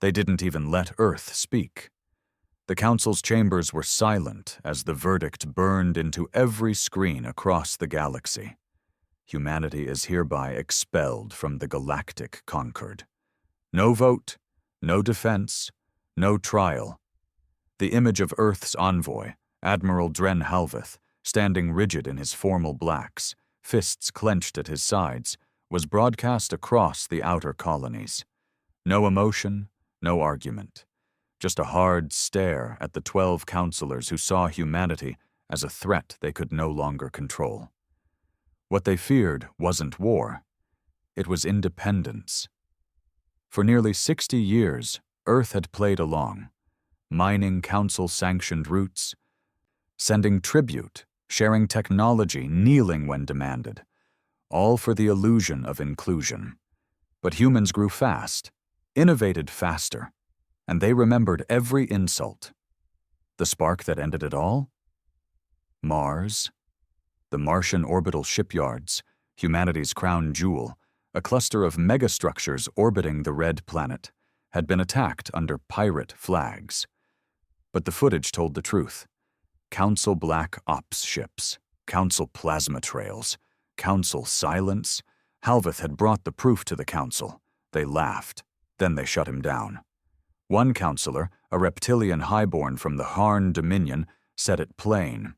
They didn't even let Earth speak. The Council's chambers were silent as the verdict burned into every screen across the galaxy. Humanity is hereby expelled from the galactic Concord. No vote, no defense, no trial. The image of Earth's envoy, Admiral Dren Halveth, standing rigid in his formal blacks, fists clenched at his sides, was broadcast across the outer colonies. No emotion, no argument. Just a hard stare at the 12 counselors who saw humanity as a threat they could no longer control. What they feared wasn't war. It was independence. For nearly 60 years, Earth had played along, mining council-sanctioned routes, sending tribute, sharing technology, kneeling when demanded, all for the illusion of inclusion. But humans grew fast, innovated faster, and they remembered every insult. The spark that ended it all? Mars. The Martian orbital shipyards, humanity's crown jewel, a cluster of megastructures orbiting the red planet, had been attacked under pirate flags. But the footage told the truth. Council Black Ops ships, Council plasma trails, Council silence. Halveth had brought the proof to the Council. They laughed. Then they shut him down. One counselor, a reptilian highborn from the Harn Dominion, said it plain.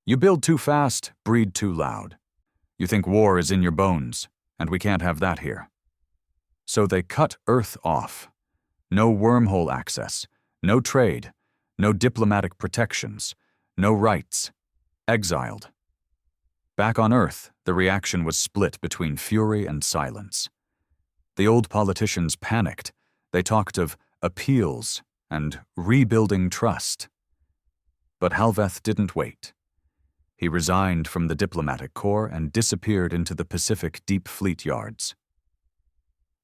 You build too fast, breed too loud. You think war is in your bones, and we can't have that here. So they cut Earth off. No wormhole access, no trade, no diplomatic protections, no rights. Exiled. Back on Earth, the reaction was split between fury and silence. The old politicians panicked. They talked of appeals and rebuilding trust. But Halveth didn't wait. He resigned from the diplomatic corps and disappeared into the Pacific Deep Fleet yards.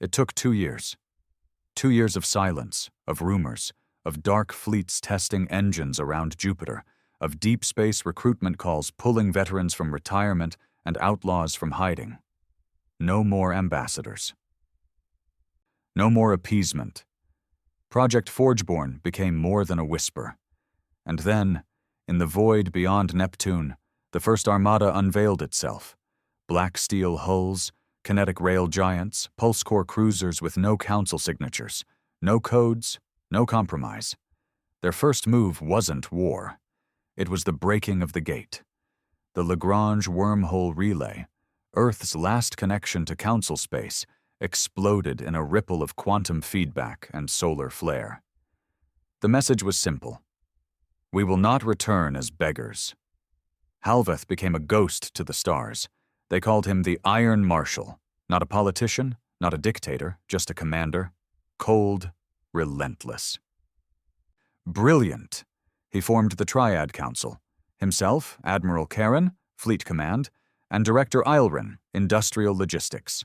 It took 2 years. 2 years of silence, of rumors, of dark fleets testing engines around Jupiter, of deep space recruitment calls pulling veterans from retirement and outlaws from hiding. No more ambassadors. No more appeasement. Project Forgeborn became more than a whisper. And then, in the void beyond Neptune, the first Armada unveiled itself. Black steel hulls, kinetic rail giants, pulse core cruisers with no council signatures, no codes, no compromise. Their first move wasn't war. It was the breaking of the gate. The Lagrange wormhole relay, Earth's last connection to council space, exploded in a ripple of quantum feedback and solar flare. The message was simple. We will not return as beggars. Halveth became a ghost to the stars. They called him the Iron Marshal, not a politician, not a dictator, just a commander. Cold, relentless. Brilliant. He formed the Triad Council. Himself, Admiral Karen, Fleet Command, and Director Eilrin, Industrial Logistics.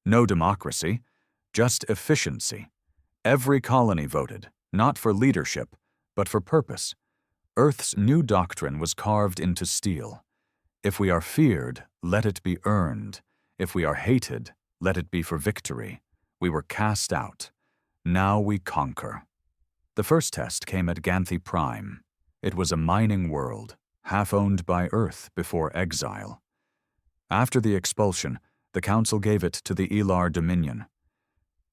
No democracy, just efficiency. Every colony voted, not for leadership, but for purpose. Earth's new doctrine was carved into steel. If we are feared, let it be earned. If we are hated, let it be for victory. We were cast out. Now we conquer. The first test came at Ganthy Prime. It was a mining world, half owned by Earth before exile. After the expulsion, the Council gave it to the Elar Dominion.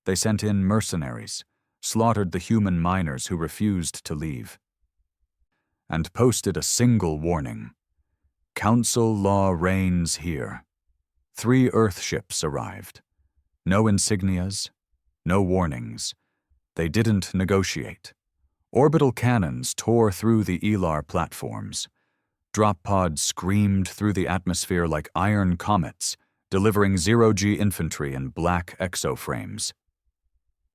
They sent in mercenaries, slaughtered the human miners who refused to leave, and posted a single warning. Council law reigns here. 3 Earth ships arrived. No insignias, no warnings. They didn't negotiate. Orbital cannons tore through the Elar platforms. Drop pods screamed through the atmosphere like iron comets, delivering zero-G infantry in black exoframes.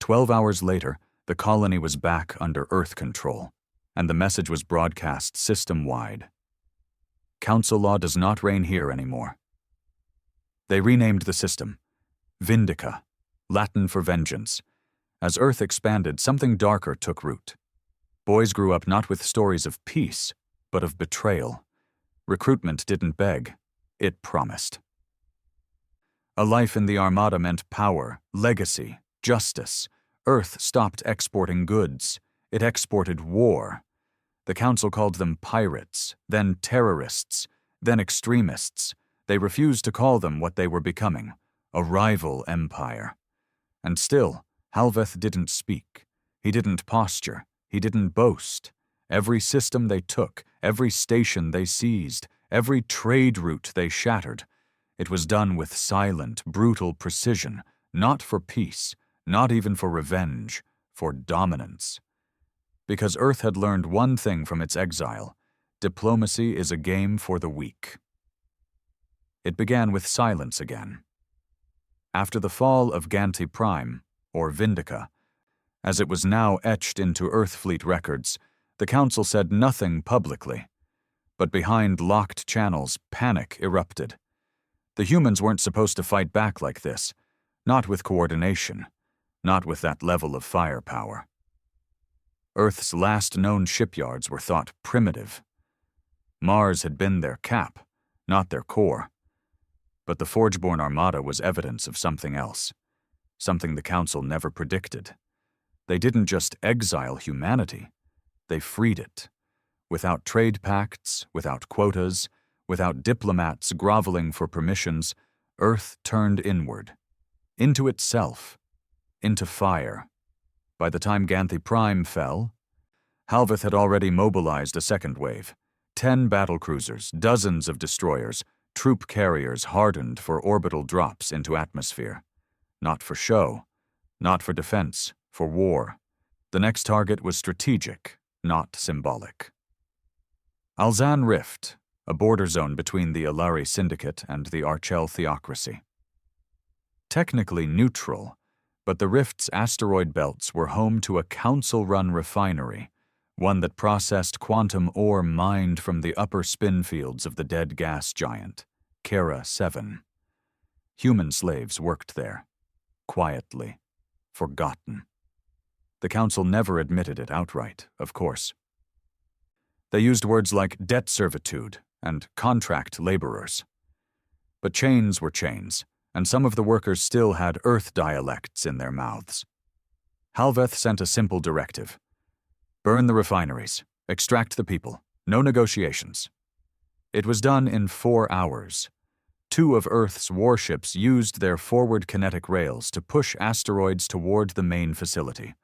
12 hours later, the colony was back under Earth control, and the message was broadcast system-wide. Council law does not reign here anymore. They renamed the system Vindica, Latin for vengeance. As Earth expanded, something darker took root. Boys grew up not with stories of peace, but of betrayal. Recruitment didn't beg, it promised. A life in the Armada meant power, legacy, justice. Earth stopped exporting goods. It exported war. The Council called them pirates, then terrorists, then extremists. They refused to call them what they were becoming, a rival empire. And still, Halveth didn't speak. He didn't posture. He didn't boast. Every system they took, every station they seized, every trade route they shattered, it was done with silent, brutal precision, not for peace, not even for revenge, for dominance. Because Earth had learned one thing from its exile: diplomacy is a game for the weak. It began with silence again. After the fall of Ganti Prime, or Vindica, as it was now etched into Earthfleet records, the Council said nothing publicly. But behind locked channels, panic erupted. The humans weren't supposed to fight back like this, not with coordination, not with that level of firepower. Earth's last known shipyards were thought primitive. Mars had been their cap, not their core. But the Forgeborn Armada was evidence of something else, something the Council never predicted. They didn't just exile humanity, they freed it. Without trade pacts, without quotas, without diplomats groveling for permissions, Earth turned inward, into itself, into fire. By the time Ganti Prime fell, Halveth had already mobilized a second wave. 10 battlecruisers, dozens of destroyers, troop carriers hardened for orbital drops into atmosphere. Not for show, not for defense, for war. The next target was strategic, not symbolic. Alzan Rift, a border zone between the Alari Syndicate and the Archel Theocracy. Technically neutral, but the Rift's asteroid belts were home to a Council-run refinery, one that processed quantum ore mined from the upper spin fields of the dead gas giant, Kara 7. Human slaves worked there, quietly, forgotten. The Council never admitted it outright, of course. They used words like debt servitude and contract laborers. But chains were chains, and some of the workers still had Earth dialects in their mouths. Halveth sent a simple directive: burn the refineries, extract the people, no negotiations. It was done in 4 hours. 2 of Earth's warships used their forward kinetic rails to push asteroids toward the main facility,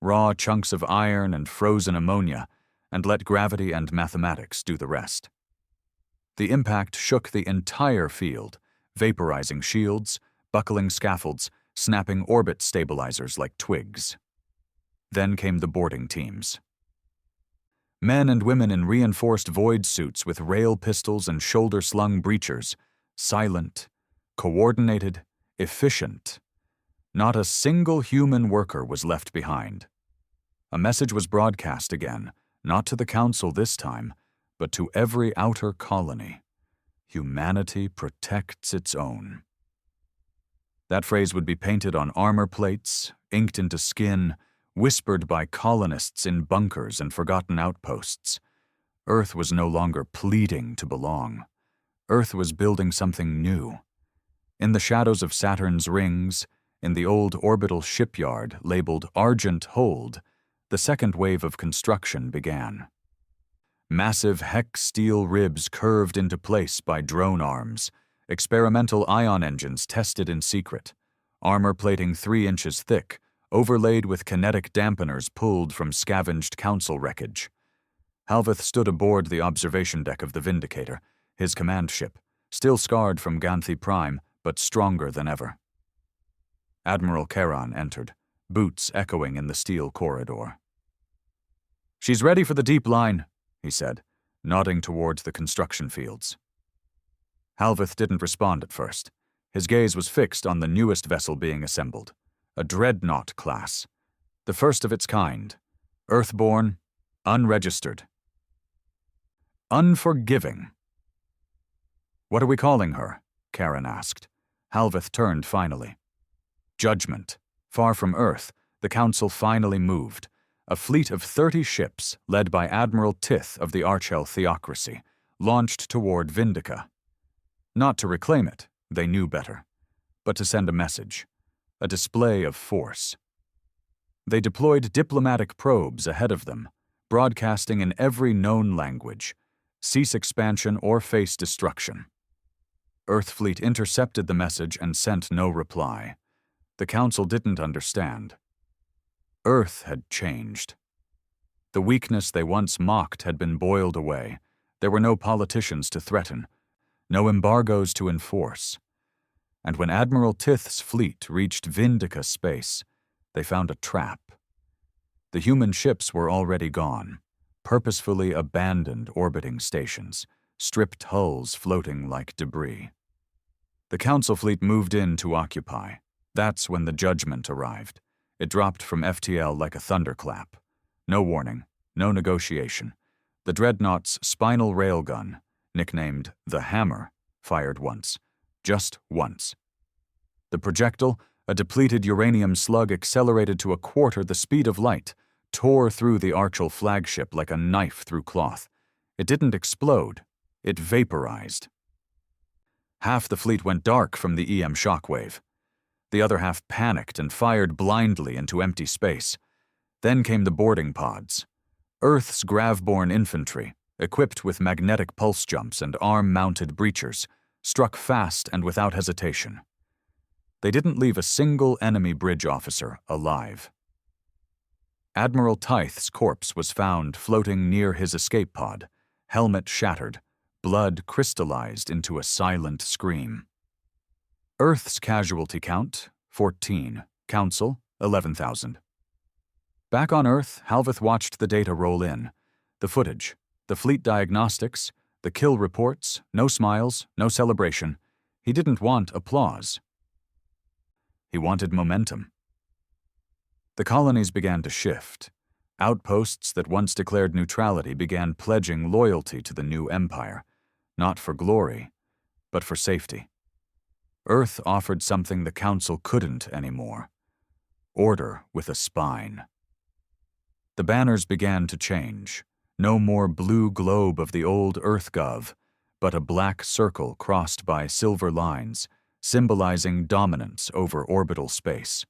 raw chunks of iron and frozen ammonia, and let gravity and mathematics do the rest. The impact shook the entire field, vaporizing shields, buckling scaffolds, snapping orbit stabilizers like twigs. Then came the boarding teams. Men and women in reinforced void suits with rail pistols and shoulder-slung breachers, silent, coordinated, efficient. Not a single human worker was left behind. A message was broadcast again, not to the Council this time, but to every outer colony. Humanity protects its own. That phrase would be painted on armor plates, inked into skin, whispered by colonists in bunkers and forgotten outposts. Earth was no longer pleading to belong. Earth was building something new. In the shadows of Saturn's rings, in the old orbital shipyard labeled Argent Hold, the second wave of construction began. Massive hex steel ribs curved into place by drone arms, experimental ion engines tested in secret, armor plating 3 inches thick, overlaid with kinetic dampeners pulled from scavenged Council wreckage. Halveth stood aboard the observation deck of the Vindicator, his command ship, still scarred from Ganti Prime, but stronger than ever. Admiral Charon entered, boots echoing in the steel corridor. "She's ready for the deep line," he said, nodding towards the construction fields. Halveth didn't respond at first. His gaze was fixed on the newest vessel being assembled, a dreadnought class, the first of its kind, Earthborn, unregistered. Unforgiving. "What are we calling her?" Charon asked. Halveth turned finally. Judgment. Far from Earth, the Council finally moved. A fleet of 30 ships, led by Admiral Tith of the Archel Theocracy, launched toward Vindica. Not to reclaim it, they knew better, but to send a message, a display of force. They deployed diplomatic probes ahead of them, broadcasting in every known language, cease expansion or face destruction. Earth Fleet intercepted the message and sent no reply. The Council didn't understand. Earth had changed. The weakness they once mocked had been boiled away. There were no politicians to threaten, no embargoes to enforce. And when Admiral Tith's fleet reached Vindica space, they found a trap. The human ships were already gone, purposefully abandoned orbiting stations, stripped hulls floating like debris. The Council fleet moved in to occupy. That's when the judgment arrived. It dropped from FTL like a thunderclap. No warning, no negotiation. The Dreadnought's spinal railgun, nicknamed the Hammer, fired once. Just once. The projectile, a depleted uranium slug accelerated to a quarter the speed of light, tore through the Archel flagship like a knife through cloth. It didn't explode. It vaporized. Half the fleet went dark from the EM shockwave. The other half panicked and fired blindly into empty space. Then came the boarding pods. Earth's grav-borne infantry, equipped with magnetic pulse jumps and arm-mounted breachers, struck fast and without hesitation. They didn't leave a single enemy bridge officer alive. Admiral Tith's corpse was found floating near his escape pod, helmet shattered, blood crystallized into a silent scream. Earth's casualty count, 14. Council, 11,000. Back on Earth, Halveth watched the data roll in. The footage, the fleet diagnostics, the kill reports, no smiles, no celebration. He didn't want applause. He wanted momentum. The colonies began to shift. Outposts that once declared neutrality began pledging loyalty to the new empire, not for glory, but for safety. Earth offered something the Council couldn't anymore: order with a spine. The banners began to change. No more blue globe of the old EarthGov, but a black circle crossed by silver lines, symbolizing dominance over orbital space.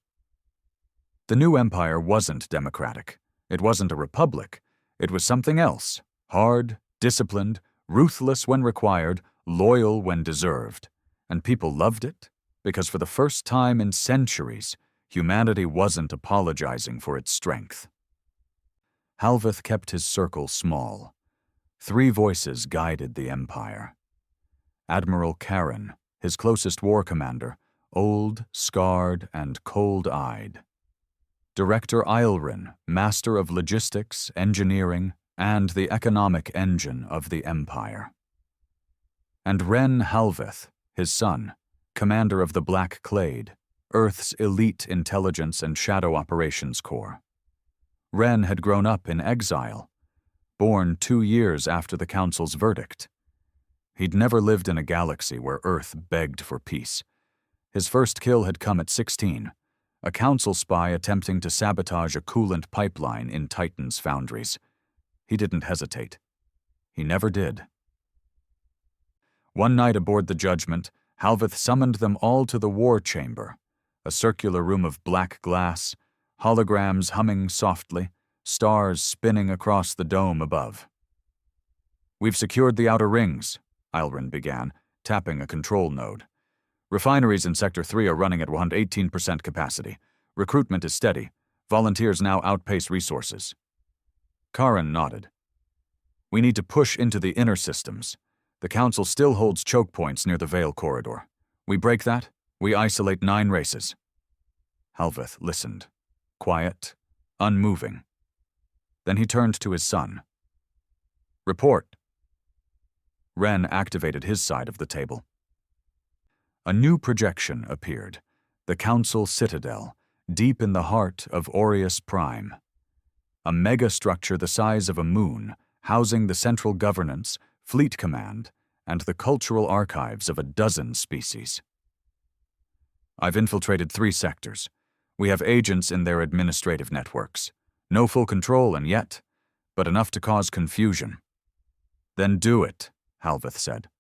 The new empire wasn't democratic. It wasn't a republic. It was something else: hard, disciplined, ruthless when required, loyal when deserved. And people loved it, because for the first time in centuries, humanity wasn't apologizing for its strength. Halveth kept his circle small. 3 voices guided the empire. Admiral Karen, his closest war commander, old, scarred, and cold-eyed. Director Eilrin, master of logistics, engineering, and the economic engine of the empire. And Ren Halveth, his son, commander of the Black Clade, Earth's elite intelligence and shadow operations corps. Ren had grown up in exile, born 2 years after the Council's verdict. He'd never lived in a galaxy where Earth begged for peace. His first kill had come at 16, a Council spy attempting to sabotage a coolant pipeline in Titan's foundries. He didn't hesitate. He never did. One night aboard the Judgment, Halveth summoned them all to the war chamber, a circular room of black glass, holograms humming softly, stars spinning across the dome above. "We've secured the outer rings," Eilrin began, tapping a control node. "Refineries in Sector 3 are running at 118% capacity. Recruitment is steady. Volunteers now outpace resources." Karen nodded. "We need to push into the inner systems. The Council still holds choke points near the Veil corridor. We break that, we isolate 9 races." Halveth listened. Quiet, unmoving. Then he turned to his son. "Report." Ren activated his side of the table. A new projection appeared, the Council Citadel, deep in the heart of Orius Prime. A megastructure the size of a moon, housing the central governance, fleet command, and the cultural archives of a dozen species. "I've infiltrated 3 sectors. We have agents in their administrative networks. No full control and yet, but enough to cause confusion." "Then do it," Halveth said.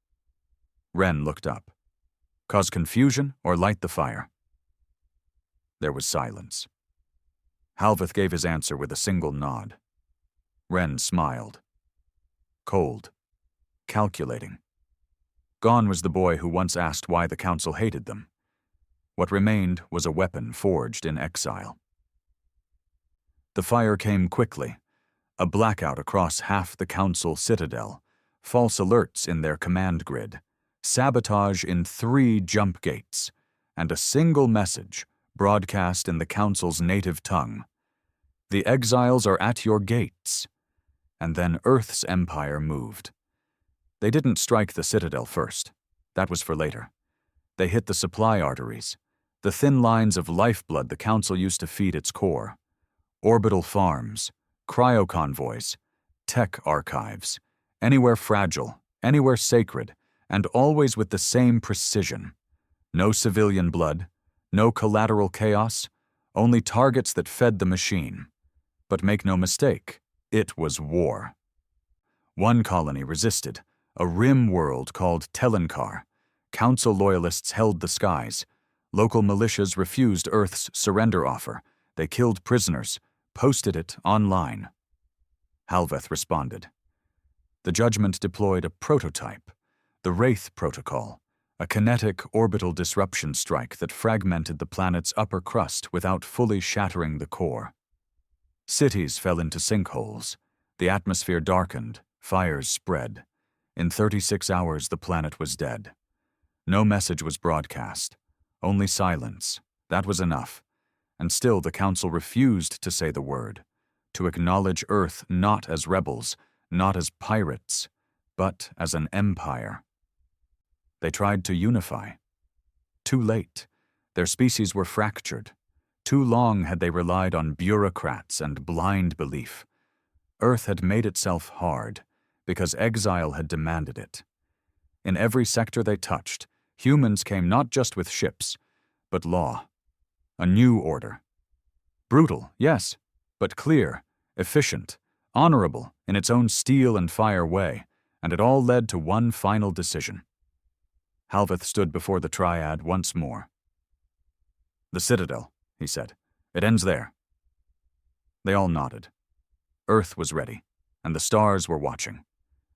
Ren looked up. "Cause confusion or light the fire?" There was silence. Halveth gave his answer with a single nod. Wren smiled. Cold. Calculating. Gone was the boy who once asked why the council hated them. What remained was a weapon forged in exile. The fire came quickly. A blackout across half the council citadel, false alerts in their command grid, sabotage in 3 jump gates, and a single message broadcast in the council's native tongue. The exiles are at your gates. And then Earth's empire moved. They didn't strike the Citadel first. That was for later. They hit the supply arteries, the thin lines of lifeblood the Council used to feed its core. Orbital farms, cryo-convoys, tech archives, anywhere fragile, anywhere sacred, and always with the same precision. No civilian blood, no collateral chaos, only targets that fed the machine. But make no mistake, it was war. One colony resisted, a rim world called Telenkar. Council loyalists held the skies. Local militias refused Earth's surrender offer. They killed prisoners, posted it online. Halveth responded. The Judgment deployed a prototype, the Wraith Protocol, a kinetic orbital disruption strike that fragmented the planet's upper crust without fully shattering the core. Cities fell into sinkholes. The atmosphere darkened. Fires spread. In 36 hours, the planet was dead. No message was broadcast. Only silence. That was enough. And still the Council refused to say the word, to acknowledge Earth not as rebels, not as pirates, but as an empire. They tried to unify. Too late. Their species were fractured. Too long had they relied on bureaucrats and blind belief. Earth had made itself hard because exile had demanded it. In every sector they touched, humans came not just with ships, but law. A new order. Brutal, yes, but clear, efficient, honorable in its own steel and fire way, and it all led to one final decision. Halveth stood before the Triad once more. "The Citadel," he said. "It ends there." They all nodded. Earth was ready, and the stars were watching.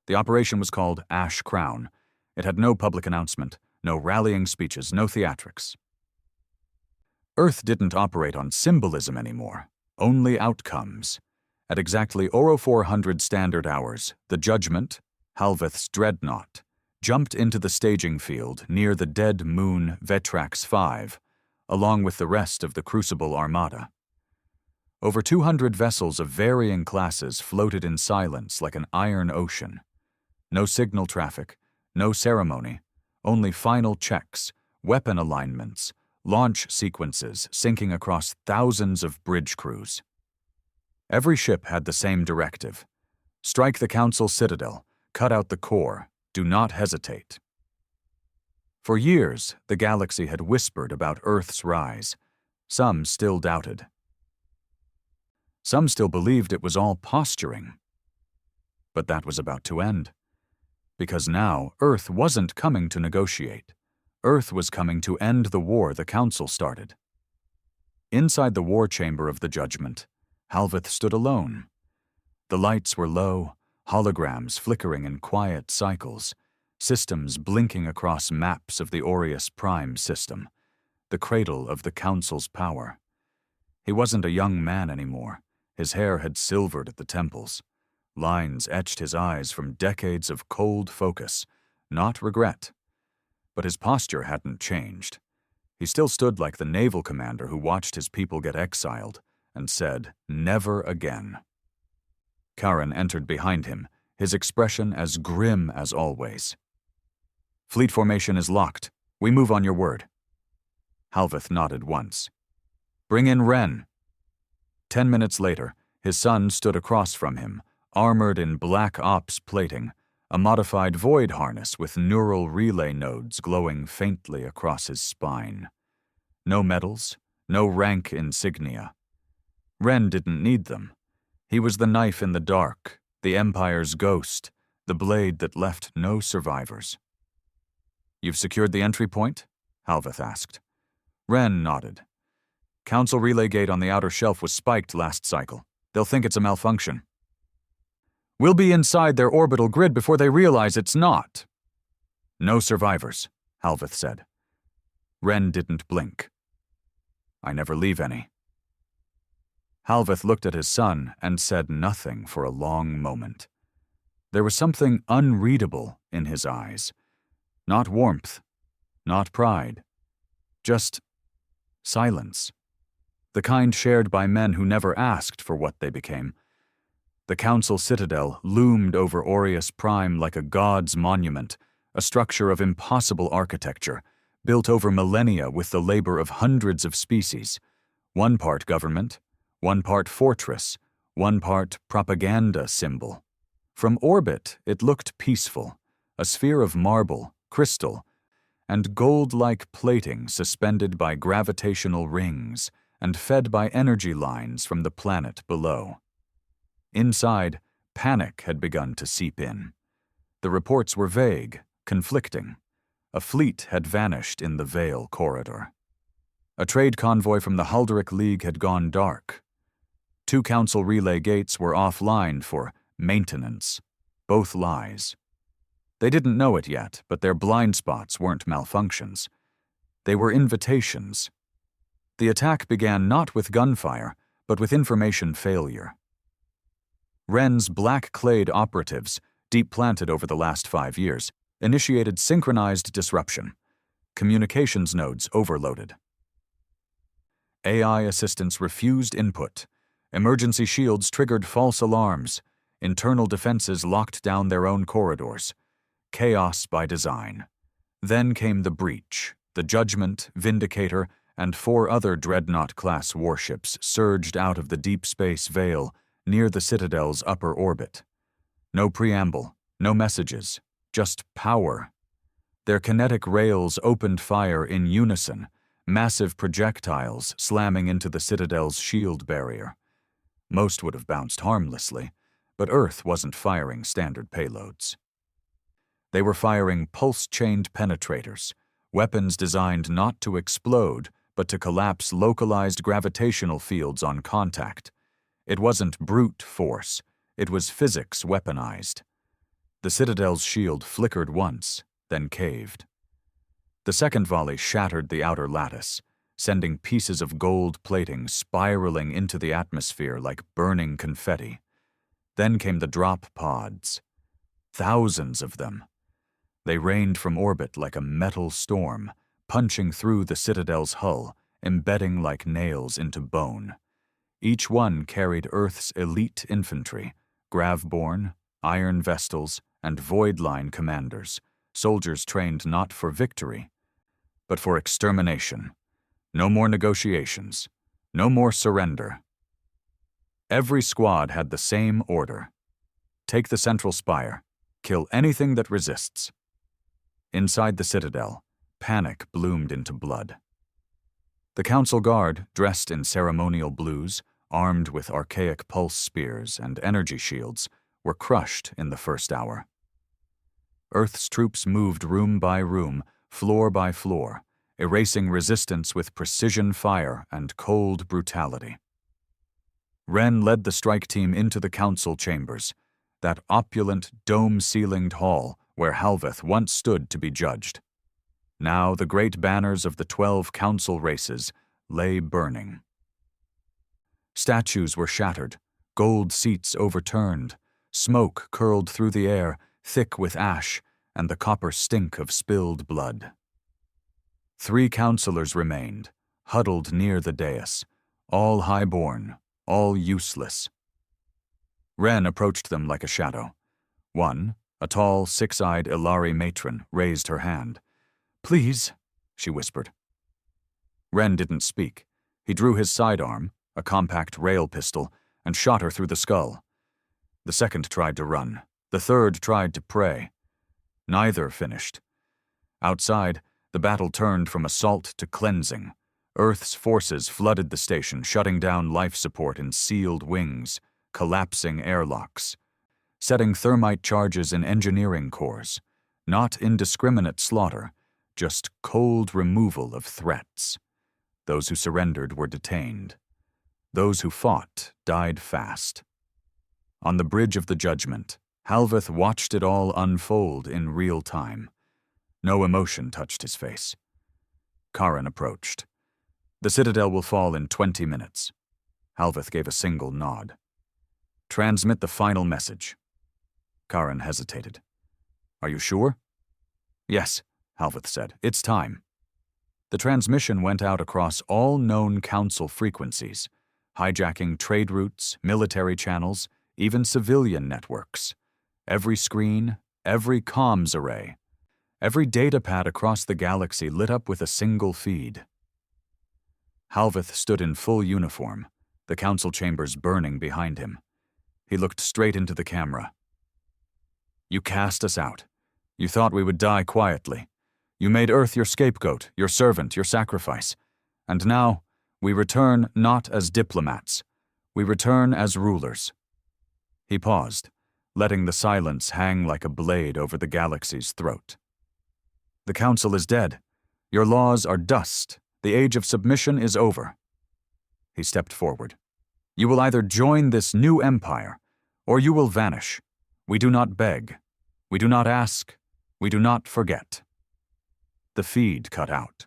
The operation was called Ash Crown. It had no public announcement, no rallying speeches, no theatrics. Earth didn't operate on symbolism anymore, only outcomes. At exactly 0400 standard hours, the Judgment, Halveth's dreadnought, jumped into the staging field near the dead moon Vetrax 5, along with the rest of the Crucible Armada. Over 200 vessels of varying classes floated in silence like an iron ocean. No signal traffic, no ceremony, only final checks, weapon alignments, launch sequences sinking across thousands of bridge crews. Every ship had the same directive. Strike the Council Citadel, cut out the core, do not hesitate. For years, the galaxy had whispered about Earth's rise. Some still doubted. Some still believed it was all posturing. But that was about to end. Because now, Earth wasn't coming to negotiate. Earth was coming to end the war the Council started. Inside the war chamber of the Judgment, Halveth stood alone. The lights were low, holograms flickering in quiet cycles, systems blinking across maps of the Orius Prime system, the cradle of the Council's power. He wasn't a young man anymore. His hair had silvered at the temples. Lines etched his eyes from decades of cold focus, not regret. But his posture hadn't changed. He still stood like the naval commander who watched his people get exiled and said, "Never again." Karen entered behind him, his expression as grim as always. "Fleet formation is locked. We move on your word." Halveth nodded once. "Bring in Wren." 10 minutes later, his son stood across from him, armored in black ops plating, a modified void harness with neural relay nodes glowing faintly across his spine. No medals, no rank insignia. Wren didn't need them. He was the knife in the dark, the Empire's ghost, the blade that left no survivors. "You've secured the entry point?" Halveth asked. Wren nodded. Council relay gate on the outer shelf was spiked last cycle. They'll think it's a malfunction. We'll be inside their orbital grid before they realize it's not. No survivors, Halveth said. Wren didn't blink. I never leave any. Halveth looked at his son and said nothing for a long moment. There was something unreadable in his eyes. Not warmth, not pride, just silence. The kind shared by men who never asked for what they became. The Council Citadel loomed over Orius Prime like a god's monument, a structure of impossible architecture, built over millennia with the labor of hundreds of species. One part government, one part fortress, one part propaganda symbol. From orbit, it looked peaceful, a sphere of marble, crystal, and gold-like plating suspended by gravitational rings and fed by energy lines from the planet below. Inside, panic had begun to seep in. The reports were vague, conflicting. A fleet had vanished in the Veil corridor. A trade convoy from the Hulderic League had gone dark. 2 Council relay gates were offline for maintenance, both lies. They didn't know it yet, but their blind spots weren't malfunctions. They were invitations. The attack began not with gunfire, but with information failure. Wren's black-clad operatives, deep-planted over the last 5 years, initiated synchronized disruption. Communications nodes overloaded. AI assistants refused input. Emergency shields triggered false alarms. Internal defenses locked down their own corridors. Chaos by design. Then came the breach. The Judgment, Vindicator, and 4 other Dreadnought-class warships surged out of the deep space veil near the Citadel's upper orbit. No preamble, no messages, just power. Their kinetic rails opened fire in unison, massive projectiles slamming into the Citadel's shield barrier. Most would have bounced harmlessly, but Earth wasn't firing standard payloads. They were firing pulse-chained penetrators, weapons designed not to explode, but to collapse localized gravitational fields on contact. It wasn't brute force, it was physics weaponized. The Citadel's shield flickered once, then caved. The second volley shattered the outer lattice, sending pieces of gold plating spiraling into the atmosphere like burning confetti. Then came the drop pods. Thousands of them. They rained from orbit like a metal storm, punching through the Citadel's hull, embedding like nails into bone. Each one carried Earth's elite infantry, Gravborn, Iron Vestals, and Void Line commanders, soldiers trained not for victory, but for extermination. No more negotiations, no more surrender. Every squad had the same order. Take the central spire, kill anything that resists. Inside the Citadel, panic bloomed into blood. The Council Guard, dressed in ceremonial blues, armed with archaic pulse spears and energy shields, were crushed in the first hour. Earth's troops moved room by room, floor by floor, erasing resistance with precision fire and cold brutality. Wren led the strike team into the council chambers, that opulent, dome-ceilinged hall where Halveth once stood to be judged. Now the great banners of the 12 council races lay burning. Statues were shattered, gold seats overturned, smoke curled through the air, thick with ash, and the copper stink of spilled blood. 3 councillors remained, huddled near the dais, all highborn, all useless. Wren approached them like a shadow. One, a tall, 6-eyed Ilari matron, raised her hand. "Please," she whispered. Wren didn't speak. He drew his sidearm, a compact rail pistol, and shot her through the skull. The second tried to run. The third tried to pray. Neither finished. Outside, the battle turned from assault to cleansing. Earth's forces flooded the station, shutting down life support in sealed wings, collapsing airlocks, setting thermite charges in engineering cores. Not indiscriminate slaughter, just cold removal of threats. Those who surrendered were detained. Those who fought died fast. On the bridge of the judgment, Halveth watched it all unfold in real time. No emotion touched his face. Karen approached. "The Citadel will fall in 20 minutes. Halveth gave a single nod. "Transmit the final message." Karen hesitated. "Are you sure?" "Yes," Halveth said. "It's time." The transmission went out across all known Council frequencies, hijacking trade routes, military channels, even civilian networks. Every screen, every comms array, every datapad across the galaxy lit up with a single feed. Halveth stood in full uniform, the council chambers burning behind him. He looked straight into the camera. "You cast us out. You thought we would die quietly. You made Earth your scapegoat, your servant, your sacrifice. And now, we return not as diplomats. We return as rulers." He paused, letting the silence hang like a blade over the galaxy's throat. "The Council is dead. Your laws are dust. The age of submission is over." He stepped forward. "You will either join this new empire, or you will vanish. We do not beg. We do not ask. We do not forget." The feed cut out.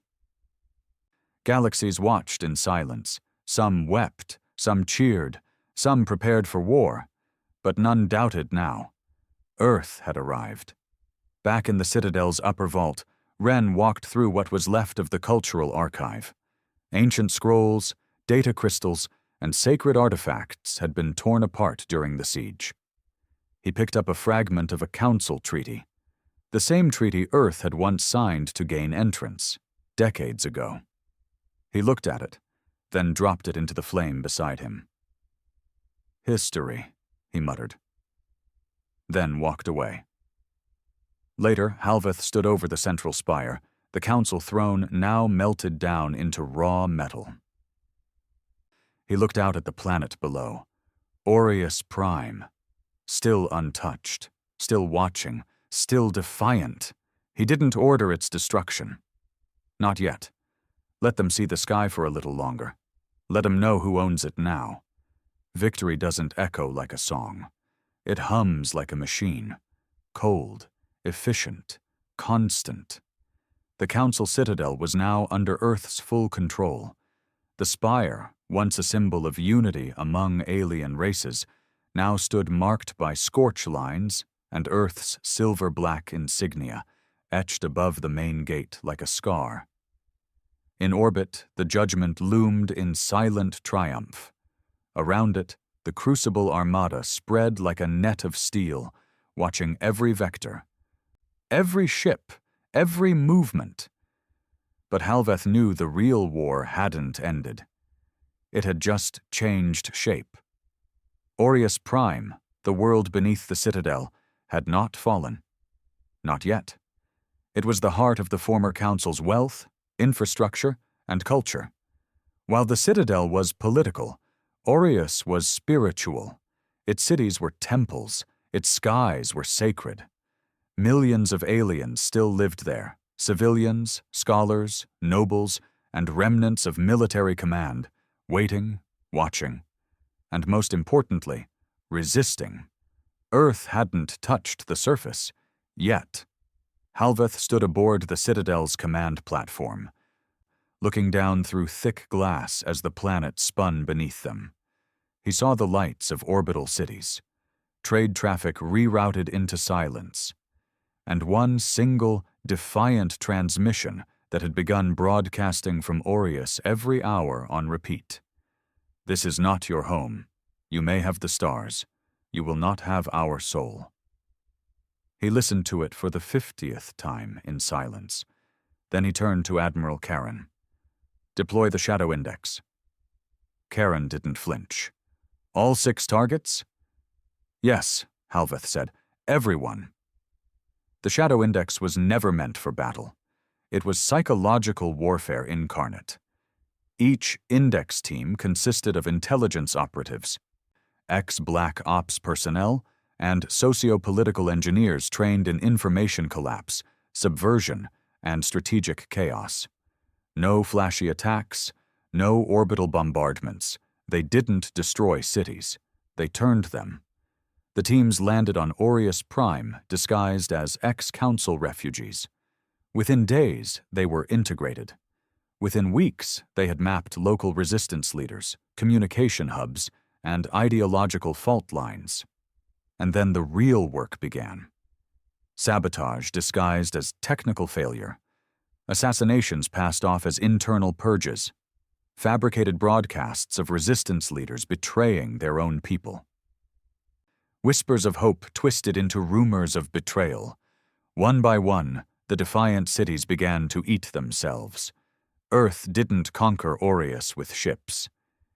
Galaxies watched in silence. Some wept, some cheered, some prepared for war, but none doubted now. Earth had arrived. Back in the Citadel's upper vault, Ren walked through what was left of the cultural archive. Ancient scrolls, data crystals, and sacred artifacts had been torn apart during the siege. He picked up a fragment of a council treaty, the same treaty Earth had once signed to gain entrance, decades ago. He looked at it, then dropped it into the flame beside him. "History," he muttered, then walked away. Later, Halveth stood over the central spire, the council throne now melted down into raw metal. He looked out at the planet below, Orius Prime, still untouched, still watching, still defiant. He didn't order its destruction. Not yet. Let them see the sky for a little longer. Let them know who owns it now. Victory doesn't echo like a song. It hums like a machine. Cold, efficient, constant. The Council Citadel was now under Earth's full control. The spire, once a symbol of unity among alien races, now stood marked by scorch lines and Earth's silver-black insignia, etched above the main gate like a scar. In orbit, the judgment loomed in silent triumph. Around it, the Crucible Armada spread like a net of steel, watching every vector, every ship, every movement. But Halveth knew the real war hadn't ended. It had just changed shape. Orius Prime, the world beneath the Citadel, had not fallen. Not yet. It was the heart of the former Council's wealth, infrastructure, and culture. While the Citadel was political, Orius was spiritual. Its cities were temples, its skies were sacred. Millions of aliens still lived there, civilians, scholars, nobles, and remnants of military command, waiting, watching, and most importantly, resisting. Earth hadn't touched the surface, yet. Halveth stood aboard the Citadel's command platform, looking down through thick glass as the planet spun beneath them. He saw the lights of orbital cities, trade traffic rerouted into silence, and one single, defiant transmission that had begun broadcasting from Orius every hour on repeat. "This is not your home. You may have the stars. You will not have our soul." He listened to it for the 50th time in silence. Then he turned to Admiral Karen. "Deploy the Shadow Index." Karen didn't flinch. "All 6 targets?" "Yes," Halveth said. "Everyone." The Shadow Index was never meant for battle. It was psychological warfare incarnate. Each index team consisted of intelligence operatives, ex-Black Ops personnel, and socio-political engineers trained in information collapse, subversion, and strategic chaos. No flashy attacks, No orbital bombardments. They didn't destroy cities. They turned them. The teams landed on Orius Prime, disguised as ex-Council refugees. Within days, they were integrated. Within weeks, they had mapped local resistance leaders, communication hubs, and ideological fault lines. And then the real work began. Sabotage disguised as technical failure. Assassinations passed off as internal purges. Fabricated broadcasts of resistance leaders betraying their own people. Whispers of hope twisted into rumors of betrayal. One by one, the defiant cities began to eat themselves. Earth didn't conquer Orius with ships.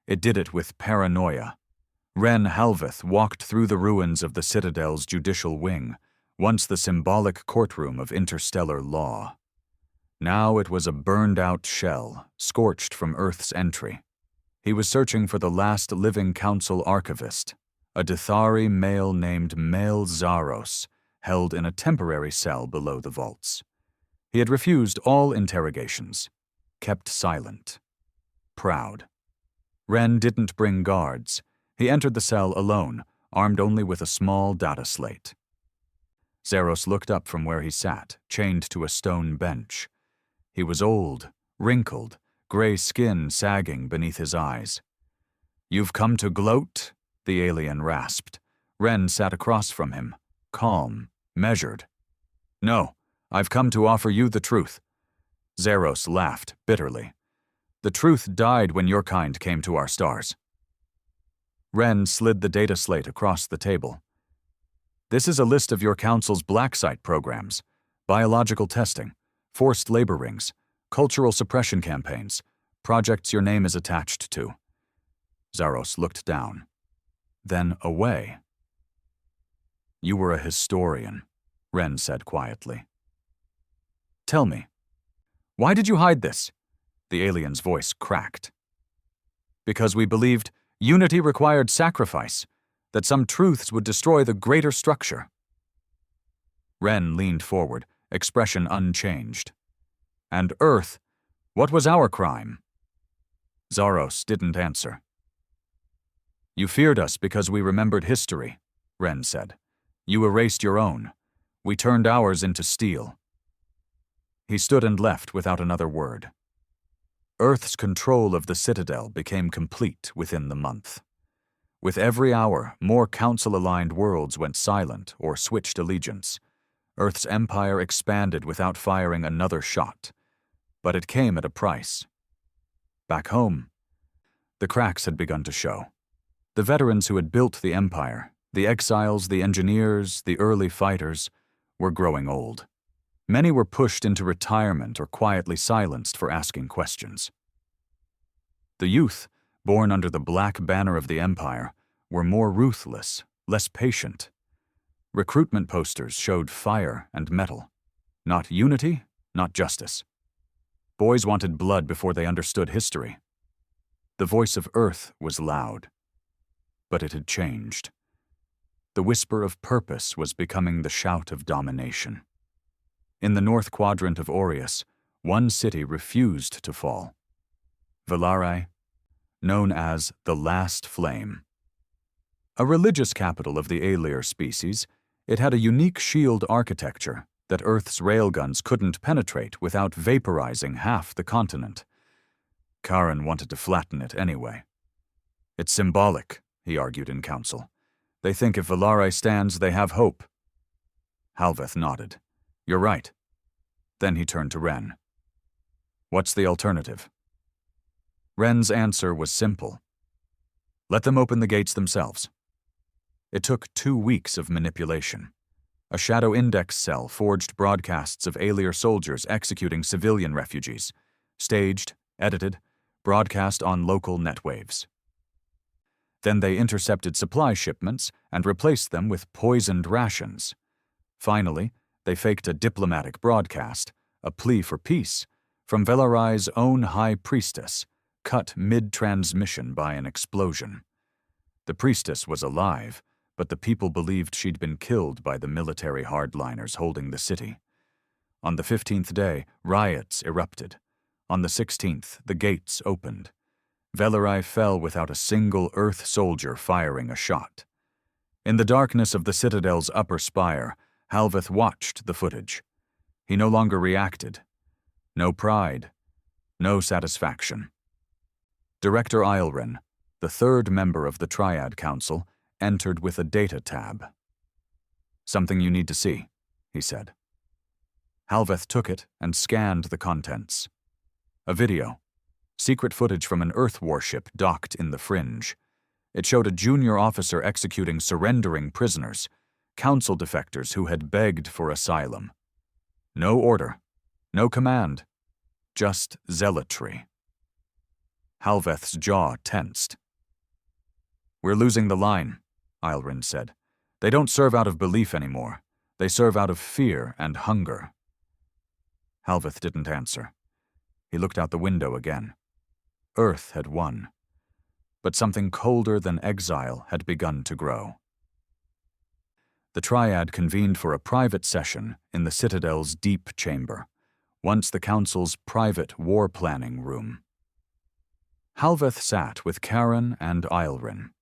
It did it with paranoia. Ren Halveth walked through the ruins of the Citadel's judicial wing, once the symbolic courtroom of interstellar law. Now it was a burned-out shell, scorched from Earth's entry. He was searching for the last living council archivist, a Dithari male named Male Zaros, held in a temporary cell below the vaults. He had refused all interrogations, kept silent, proud. Ren didn't bring guards. He entered the cell alone, armed only with a small data slate. Zaros looked up from where he sat, chained to a stone bench. He was old, wrinkled, gray skin sagging beneath his eyes. "You've come to gloat?" the alien rasped. Ren sat across from him, calm, measured. "No, I've come to offer you the truth." Zaros laughed bitterly. "The truth died when your kind came to our stars." Ren slid the data slate across the table. "This is a list of your council's black site programs, biological testing, forced labor rings, cultural suppression campaigns, projects your name is attached to." Zaros looked down, then away. "You were a historian," Ren said quietly. "Tell me, why did you hide this?" The alien's voice cracked. "Because we believed unity required sacrifice, that some truths would destroy the greater structure." Ren leaned forward, expression unchanged. "And Earth, what was our crime?" Zaros didn't answer. "You feared us because we remembered history," Ren said. "You erased your own. We turned ours into steel." He stood and left without another word. Earth's control of the Citadel became complete within the month. With every hour, more Council-aligned worlds went silent or switched allegiance. Earth's empire expanded without firing another shot. But it came at a price. Back home, the cracks had begun to show. The veterans who had built the empire, the exiles, the engineers, the early fighters, were growing old. Many were pushed into retirement or quietly silenced for asking questions. The youth, born under the black banner of the empire, were more ruthless, less patient. Recruitment posters showed fire and metal. Not unity, not justice. Boys wanted blood before they understood history. The voice of Earth was loud. But it had changed. The whisper of purpose was becoming the shout of domination. In the north quadrant of Orius, one city refused to fall. Velari, known as the Last Flame. A religious capital of the Alir species, it had a unique shield architecture that Earth's railguns couldn't penetrate without vaporizing half the continent. Karen wanted to flatten it anyway. "It's symbolic," he argued in council. "They think if Velari stands, they have hope." Halveth nodded. "You're right." Then he turned to Ren. "What's the alternative?" Ren's answer was simple. "Let them open the gates themselves." It took 2 weeks of manipulation. A shadow index cell forged broadcasts of Alir soldiers executing civilian refugees, staged, edited, broadcast on local netwaves. Then they intercepted supply shipments and replaced them with poisoned rations. Finally, they faked a diplomatic broadcast, a plea for peace, from Velari's own high priestess, cut mid-transmission by an explosion. The priestess was alive, but the people believed she'd been killed by the military hardliners holding the city. On the 15th day, riots erupted. On the 16th, the gates opened. Velerai fell without a single Earth soldier firing a shot. In the darkness of the Citadel's upper spire, Halveth watched the footage. He no longer reacted. No pride. No satisfaction. Director Eilrin, the third member of the Triad Council, entered with a data tab. "Something you need to see," he said. Halveth took it and scanned the contents. A video. Secret footage from an Earth warship docked in the Fringe. It showed a junior officer executing surrendering prisoners, council defectors who had begged for asylum. No order, no command, just zealotry. Halveth's jaw tensed. "We're losing the line," Eilrin said. "They don't serve out of belief anymore. They serve out of fear and hunger." Halveth didn't answer. He looked out the window again. Earth had won. But something colder than exile had begun to grow. The Triad convened for a private session in the Citadel's deep chamber, once the Council's private war-planning room. Halveth sat with Karen and Eilrin.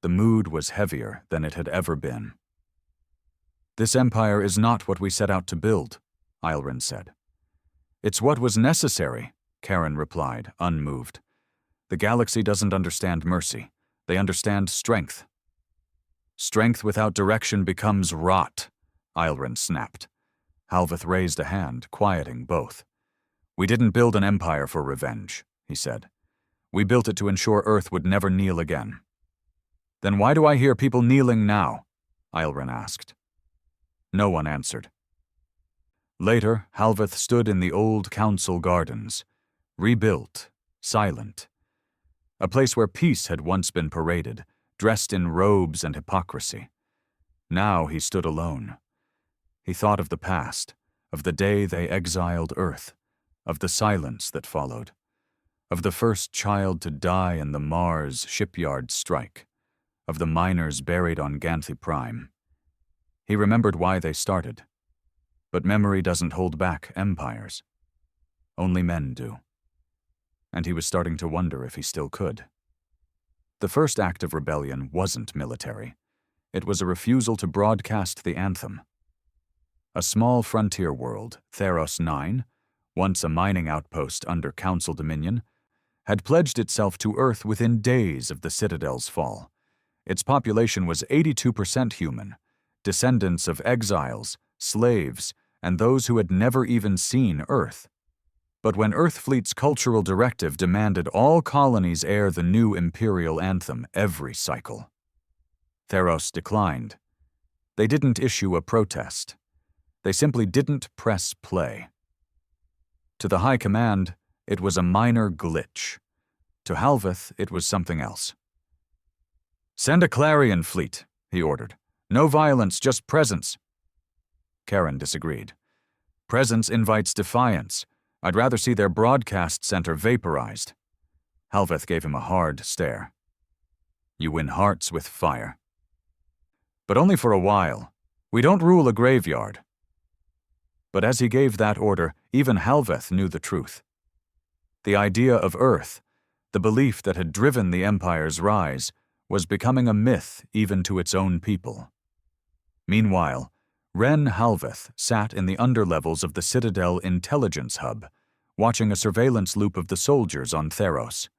The mood was heavier than it had ever been. "This empire is not what we set out to build," Eilrin said. "It's what was necessary," Karen replied, unmoved. "The galaxy doesn't understand mercy. They understand strength." "Strength without direction becomes rot," Eilrin snapped. Halveth raised a hand, quieting both. "We didn't build an empire for revenge," he said. "We built it to ensure Earth would never kneel again." "Then why do I hear people kneeling now?" Eilrin asked. No one answered. Later, Halveth stood in the old council gardens, rebuilt, silent. A place where peace had once been paraded, dressed in robes and hypocrisy. Now he stood alone. He thought of the past, of the day they exiled Earth, of the silence that followed, of the first child to die in the Mars shipyard strike, of the miners buried on Ganthy Prime. He remembered why they started. But memory doesn't hold back empires. Only men do. And he was starting to wonder if he still could. The first act of rebellion wasn't military. It was a refusal to broadcast the anthem. A small frontier world, Theos 9, once a mining outpost under Council dominion, had pledged itself to Earth within days of the Citadel's fall. Its population was 82% human, descendants of exiles, slaves, and those who had never even seen Earth. But when Earthfleet's cultural directive demanded all colonies air the new imperial anthem every cycle, Theos declined. They didn't issue a protest. They simply didn't press play. To the High Command, it was a minor glitch. To Halveth, it was something else. "Send a Clarion fleet," he ordered. "No violence, just presence." Karen disagreed. "Presence invites defiance. I'd rather see their broadcast center vaporized." Halveth gave him a hard stare. "You win hearts with fire." "But only for a while. We don't rule a graveyard." But as he gave that order, even Halveth knew the truth. The idea of Earth, the belief that had driven the Empire's rise, was becoming a myth even to its own people. Meanwhile, Ren Halveth sat in the underlevels of the Citadel intelligence hub, watching a surveillance loop of the soldiers on Theos.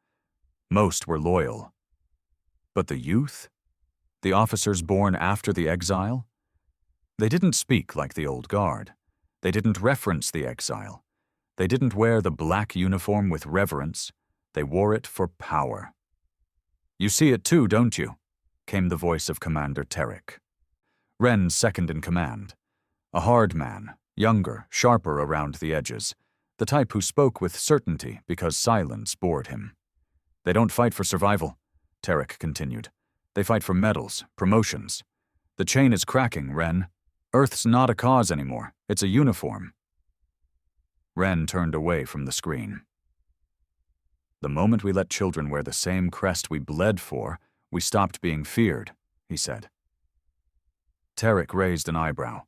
Most were loyal. But the youth? The officers born after the exile? They didn't speak like the old guard. They didn't reference the exile. They didn't wear the black uniform with reverence. They wore it for power. "You see it too, don't you?" came the voice of Commander Terek. Ren's second in command. A hard man, younger, sharper around the edges, the type who spoke with certainty because silence bored him. "They don't fight for survival," Terek continued. "They fight for medals, promotions. The chain is cracking, Ren. Earth's not a cause anymore. It's a uniform." Ren turned away from the screen. "The moment we let children wear the same crest we bled for, we stopped being feared," he said. Terek raised an eyebrow.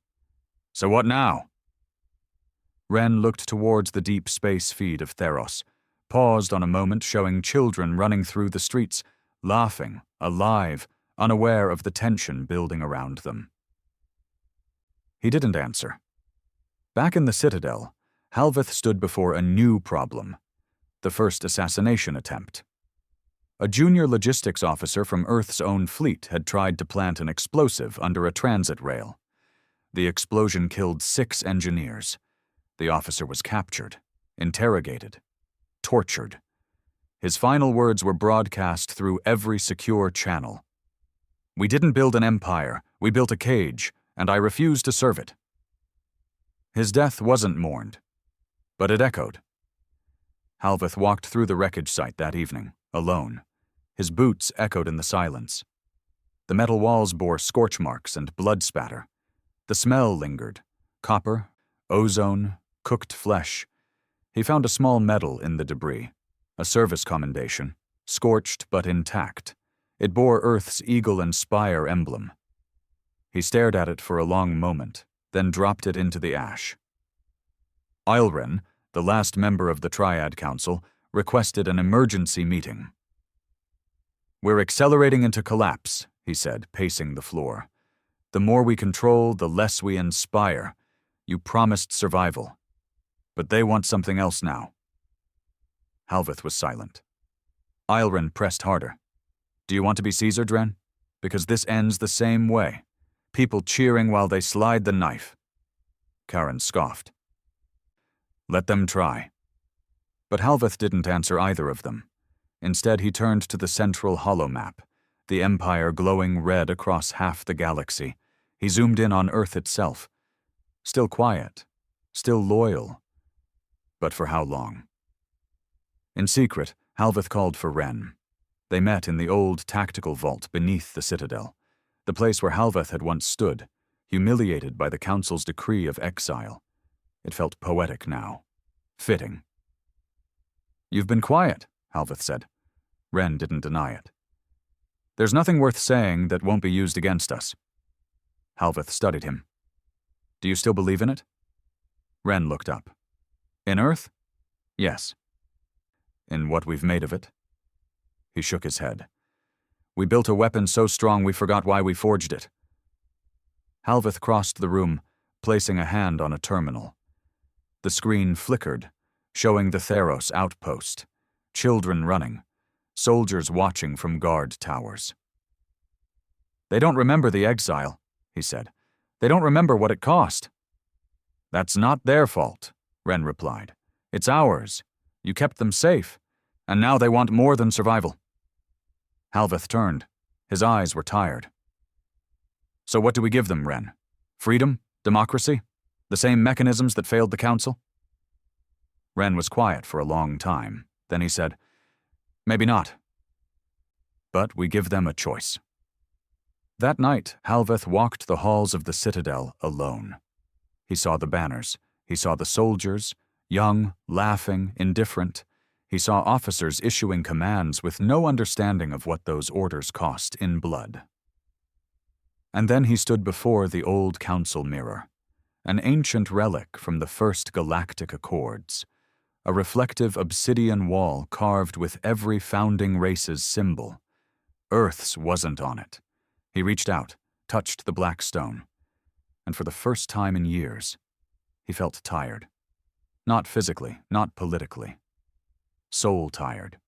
"So what now?" Ren looked towards the deep space feed of Theros, paused on a moment showing children running through the streets, laughing, alive, unaware of the tension building around them. He didn't answer. Back in the Citadel, Halveth stood before a new problem: the first assassination attempt. A junior logistics officer from Earth's own fleet had tried to plant an explosive under a transit rail. The explosion killed 6 engineers. The officer was captured, interrogated, tortured. His final words were broadcast through every secure channel. "We didn't build an empire, we built a cage, and I refuse to serve it." His death wasn't mourned, but it echoed. Halveth walked through the wreckage site that evening, alone. His boots echoed in the silence. The metal walls bore scorch marks and blood spatter. The smell lingered: copper, ozone, cooked flesh. He found a small medal in the debris, a service commendation, scorched but intact. It bore Earth's eagle and spire emblem. He stared at it for a long moment, then dropped it into the ash. Eilren, the last member of the Triad Council, requested an emergency meeting. "We're accelerating into collapse," he said, pacing the floor. "The more we control, the less we inspire. You promised survival. But they want something else now." Halveth was silent. Eilren pressed harder. "Do you want to be Caesar, Dren? Because this ends the same way. People cheering while they slide the knife." Karen scoffed. "Let them try." But Halveth didn't answer either of them. Instead, he turned to the central holomap, the Empire glowing red across half the galaxy. He zoomed in on Earth itself. Still quiet, still loyal. But for how long? In secret, Halveth called for Ren. They met in the old tactical vault beneath the Citadel, the place where Halveth had once stood, humiliated by the Council's decree of exile. It felt poetic now, fitting. "You've been quiet," Halveth said. Ren didn't deny it. "There's nothing worth saying that won't be used against us." Halveth studied him. "Do you still believe in it?" Ren looked up. "In Earth? Yes." "In what we've made of it?" He shook his head. "We built a weapon so strong we forgot why we forged it." Halveth crossed the room, placing a hand on a terminal. The screen flickered, showing the Theos outpost, children running, soldiers watching from guard towers. "They don't remember the exile," he said. "They don't remember what it cost." "That's not their fault," Ren replied. "It's ours. You kept them safe, and now they want more than survival." Halveth turned. His eyes were tired. "So what do we give them, Ren? Freedom? Democracy? The same mechanisms that failed the Council?" Ren was quiet for a long time. Then he said, "Maybe not. But we give them a choice." That night, Halveth walked the halls of the Citadel alone. He saw the banners. He saw the soldiers, young, laughing, indifferent. He saw officers issuing commands with no understanding of what those orders cost in blood. And then he stood before the old Council mirror, an ancient relic from the first galactic accords, a reflective obsidian wall carved with every founding race's symbol. Earth's wasn't on it. He reached out, touched the black stone, and for the first time in years, he felt tired. Not physically, not politically. Soul tired.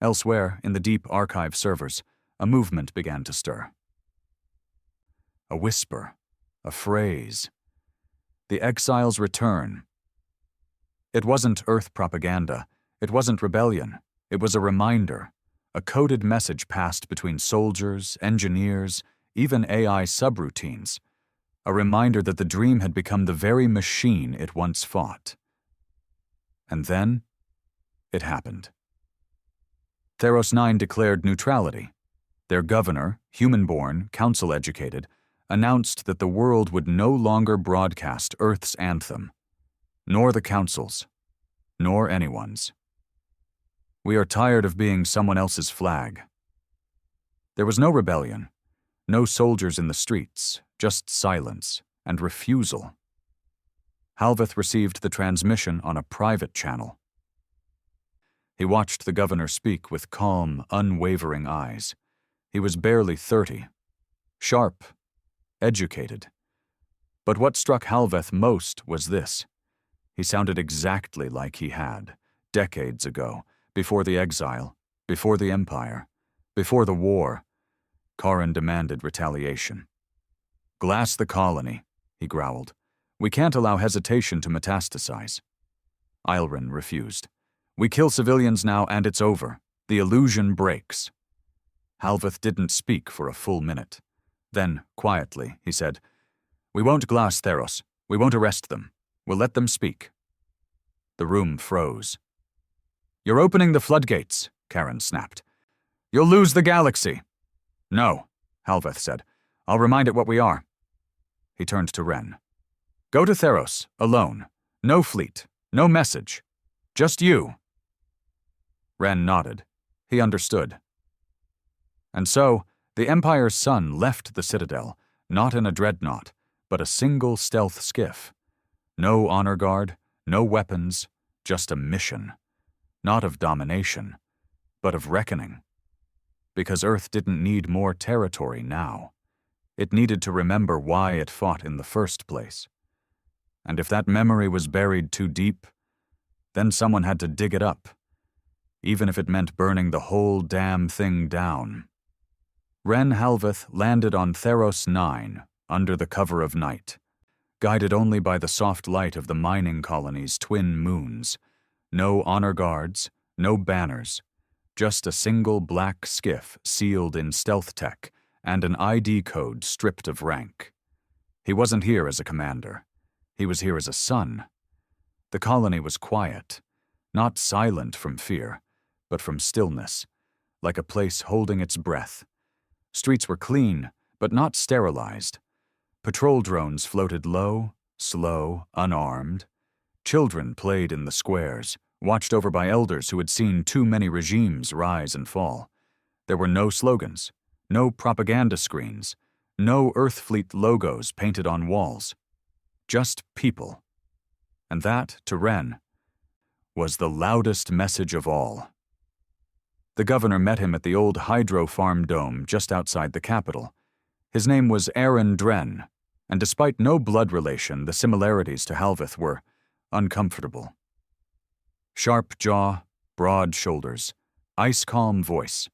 Elsewhere, in the deep archive servers, a movement began to stir. A whisper, a phrase. The exile's return. It wasn't Earth propaganda. It wasn't rebellion. It was a reminder, a coded message passed between soldiers, engineers, even AI subroutines. A reminder that the dream had become the very machine it once fought. And then, it happened. Theros 9 declared neutrality. Their governor, human-born, council-educated, announced that the world would no longer broadcast Earth's anthem, nor the Council's, nor anyone's. "We are tired of being someone else's flag." There was no rebellion, no soldiers in the streets, just silence and refusal. Halveth received the transmission on a private channel. He watched the governor speak with calm, unwavering eyes. He was barely 30. Sharp. Educated. But what struck Halveth most was this. He sounded exactly like he had, decades ago, before the exile, before the Empire, before the war. Karin demanded retaliation. "Glass the colony," he growled. "We can't allow hesitation to metastasize." Ilrin refused. "We kill civilians now and it's over. The illusion breaks." Halveth didn't speak for a full minute. Then, quietly, he said, "We won't glass Theos. We won't arrest them. We'll let them speak." The room froze. "You're opening the floodgates," Karin snapped. "You'll lose the galaxy." "No," Halveth said. "I'll remind it what we are." He turned to Ren. "Go to Theros, alone. No fleet. No message. Just you." Ren nodded. He understood. And so, the Empire's son left the Citadel, not in a dreadnought, but a single stealth skiff. No honor guard, no weapons, just a mission. Not of domination, but of reckoning. Because Earth didn't need more territory now. It needed to remember why it fought in the first place. And if that memory was buried too deep, then someone had to dig it up, even if it meant burning the whole damn thing down. Ren Halveth landed on Theros 9, under the cover of night, guided only by the soft light of the mining colony's twin moons. No honor guards, no banners, just a single black skiff sealed in stealth tech and an ID code stripped of rank. He wasn't here as a commander. He was here as a son. The colony was quiet, not silent from fear, but from stillness, like a place holding its breath. Streets were clean, but not sterilized. Patrol drones floated low, slow, unarmed. Children played in the squares, watched over by elders who had seen too many regimes rise and fall. There were no slogans, no propaganda screens, no Earthfleet logos painted on walls. Just people. And that, to Ren, was the loudest message of all. The governor met him at the old hydro farm dome just outside the capital. His name was Aaron Dren, and despite no blood relation, the similarities to Halveth were uncomfortable. Sharp jaw, broad shoulders, ice-calm voice.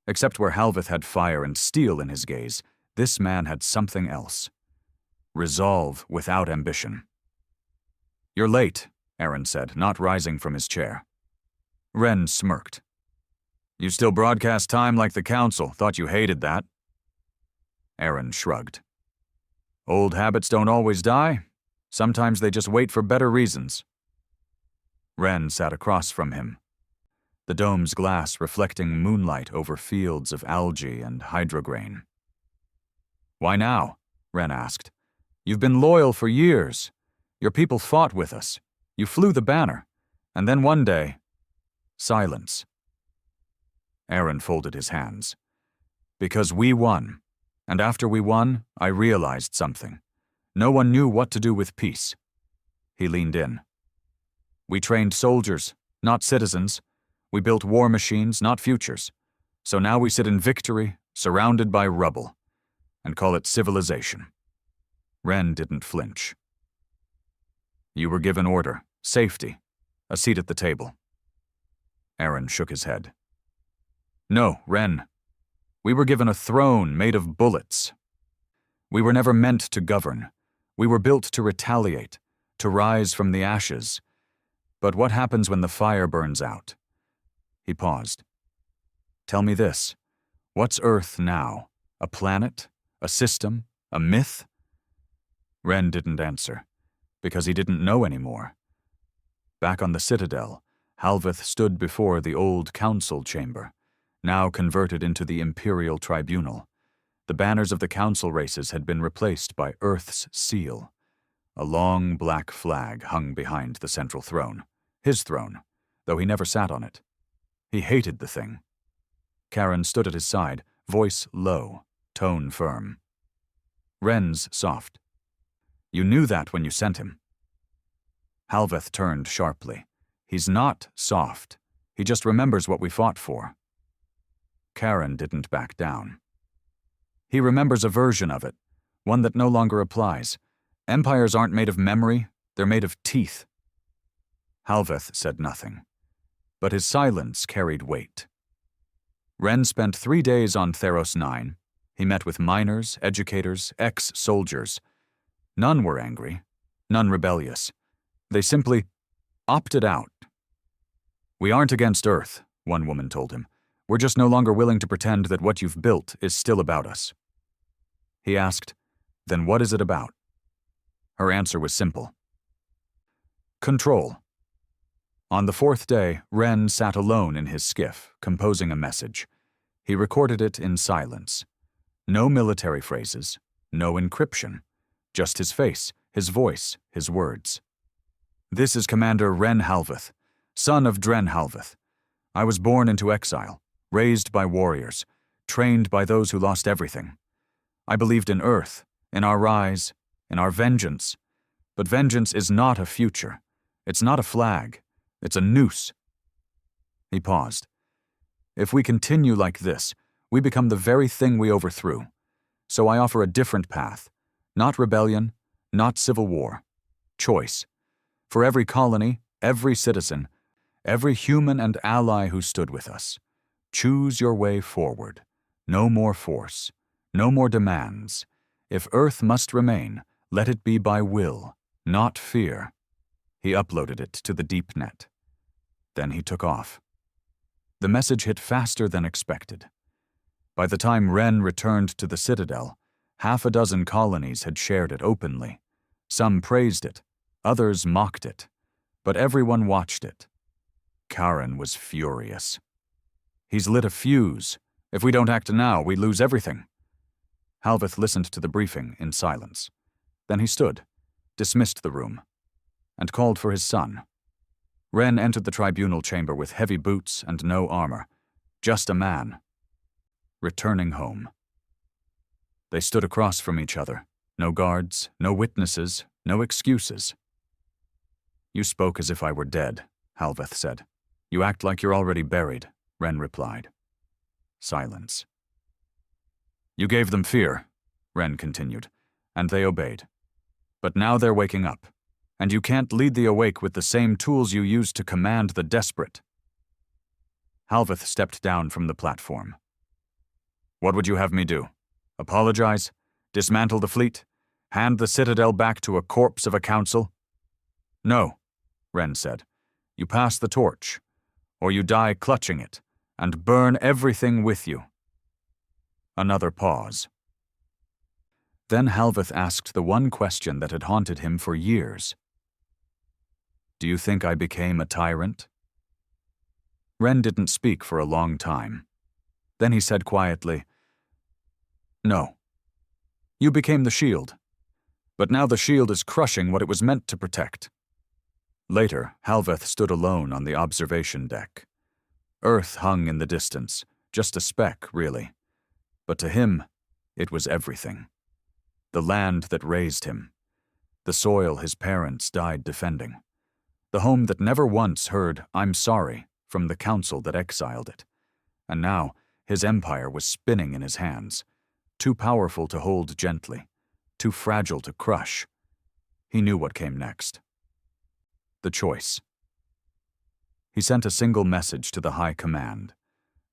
Except where Halveth had fire and steel in his gaze, this man had something else. Resolve without ambition. "You're late," Aaron said, not rising from his chair. Ren smirked. "You still broadcast time like the Council. Thought you hated that." Aaron shrugged. "Old habits don't always die. Sometimes they just wait for better reasons." Ren sat across from him, the dome's glass reflecting moonlight over fields of algae and hydrograin. "Why now?" Ren asked. "You've been loyal for years. Your people fought with us. You flew the banner. And then one day—" Silence. Aaron folded his hands. "Because we won. And after we won, I realized something. No one knew what to do with peace." He leaned in. "We trained soldiers, not citizens. We built war machines, not futures. So now we sit in victory, surrounded by rubble, and call it civilization." Ren didn't flinch. "You were given order, safety, a seat at the table." Aaron shook his head. "No, Ren. We were given a throne made of bullets. We were never meant to govern. We were built to retaliate, to rise from the ashes. But what happens when the fire burns out?" He paused. "Tell me this. What's Earth now? A planet? A system? A myth?" Ren didn't answer, because he didn't know anymore. Back on the Citadel, Halveth stood before the old council chamber, now converted into the Imperial Tribunal. The banners of the council races had been replaced by Earth's seal. A long black flag hung behind the central throne, his throne, though he never sat on it. He hated the thing. Karin stood at his side, voice low, tone firm. Ren's soft. "You knew that when you sent him." Halveth turned sharply. "He's not soft. He just remembers what we fought for. Karen didn't back down. He remembers a version of it, one that no longer applies. Empires aren't made of memory, they're made of teeth. Halveth said nothing, but his silence carried weight. Ren spent 3 days on Theros 9. He met with miners, educators, ex-soldiers. None were angry, none rebellious. They simply opted out. "We aren't against Earth," one woman told him. "We're just no longer willing to pretend that what you've built is still about us." He asked, "Then what is it about?" Her answer was simple. Control. On the 4th day, Ren sat alone in his skiff, composing a message. He recorded it in silence. No military phrases, no encryption. Just his face, his voice, his words. "This is Commander Ren Halveth, son of Dren Halveth. I was born into exile, raised by warriors, trained by those who lost everything. I believed in Earth, in our rise, in our vengeance. But vengeance is not a future. It's not a flag. It's a noose." He paused. "If we continue like this, we become the very thing we overthrew. So I offer a different path. Not rebellion, not civil war. Choice. For every colony, every citizen, every human and ally who stood with us. Choose your way forward. No more force. No more demands. If Earth must remain, let it be by will, not fear." He uploaded it to the deep net. Then he took off. The message hit faster than expected. By the time Ren returned to the Citadel, 6 colonies had shared it openly. Some praised it, others mocked it, but everyone watched it. Karen was furious. "He's lit a fuse. If we don't act now, we lose everything." Halveth listened to the briefing in silence. Then he stood, dismissed the room, and called for his son. Ren entered the tribunal chamber with heavy boots and no armor, just a man, returning home. They stood across from each other, no guards, no witnesses, no excuses. "You spoke as if I were dead," Halveth said. "You act like you're already buried," Ren replied. Silence. "You gave them fear," Ren continued, "and they obeyed. But now they're waking up. And you can't lead the awake with the same tools you used to command the desperate." Halveth stepped down from the platform. "What would you have me do? Apologize? Dismantle the fleet? Hand the Citadel back to a corpse of a council?" "No," Ren said. "You pass the torch, or you die clutching it, and burn everything with you." Another pause. Then Halveth asked the one question that had haunted him for years. "Do you think I became a tyrant?" Ren didn't speak for a long time. Then he said quietly, "No. You became the shield. But now the shield is crushing what it was meant to protect." Later, Halveth stood alone on the observation deck. Earth hung in the distance, just a speck, really. But to him, it was everything. The land that raised him. The soil his parents died defending. The home that never once heard "I'm sorry" from the council that exiled it. And now, his empire was spinning in his hands, too powerful to hold gently, too fragile to crush. He knew what came next. The choice. He sent a single message to the High Command,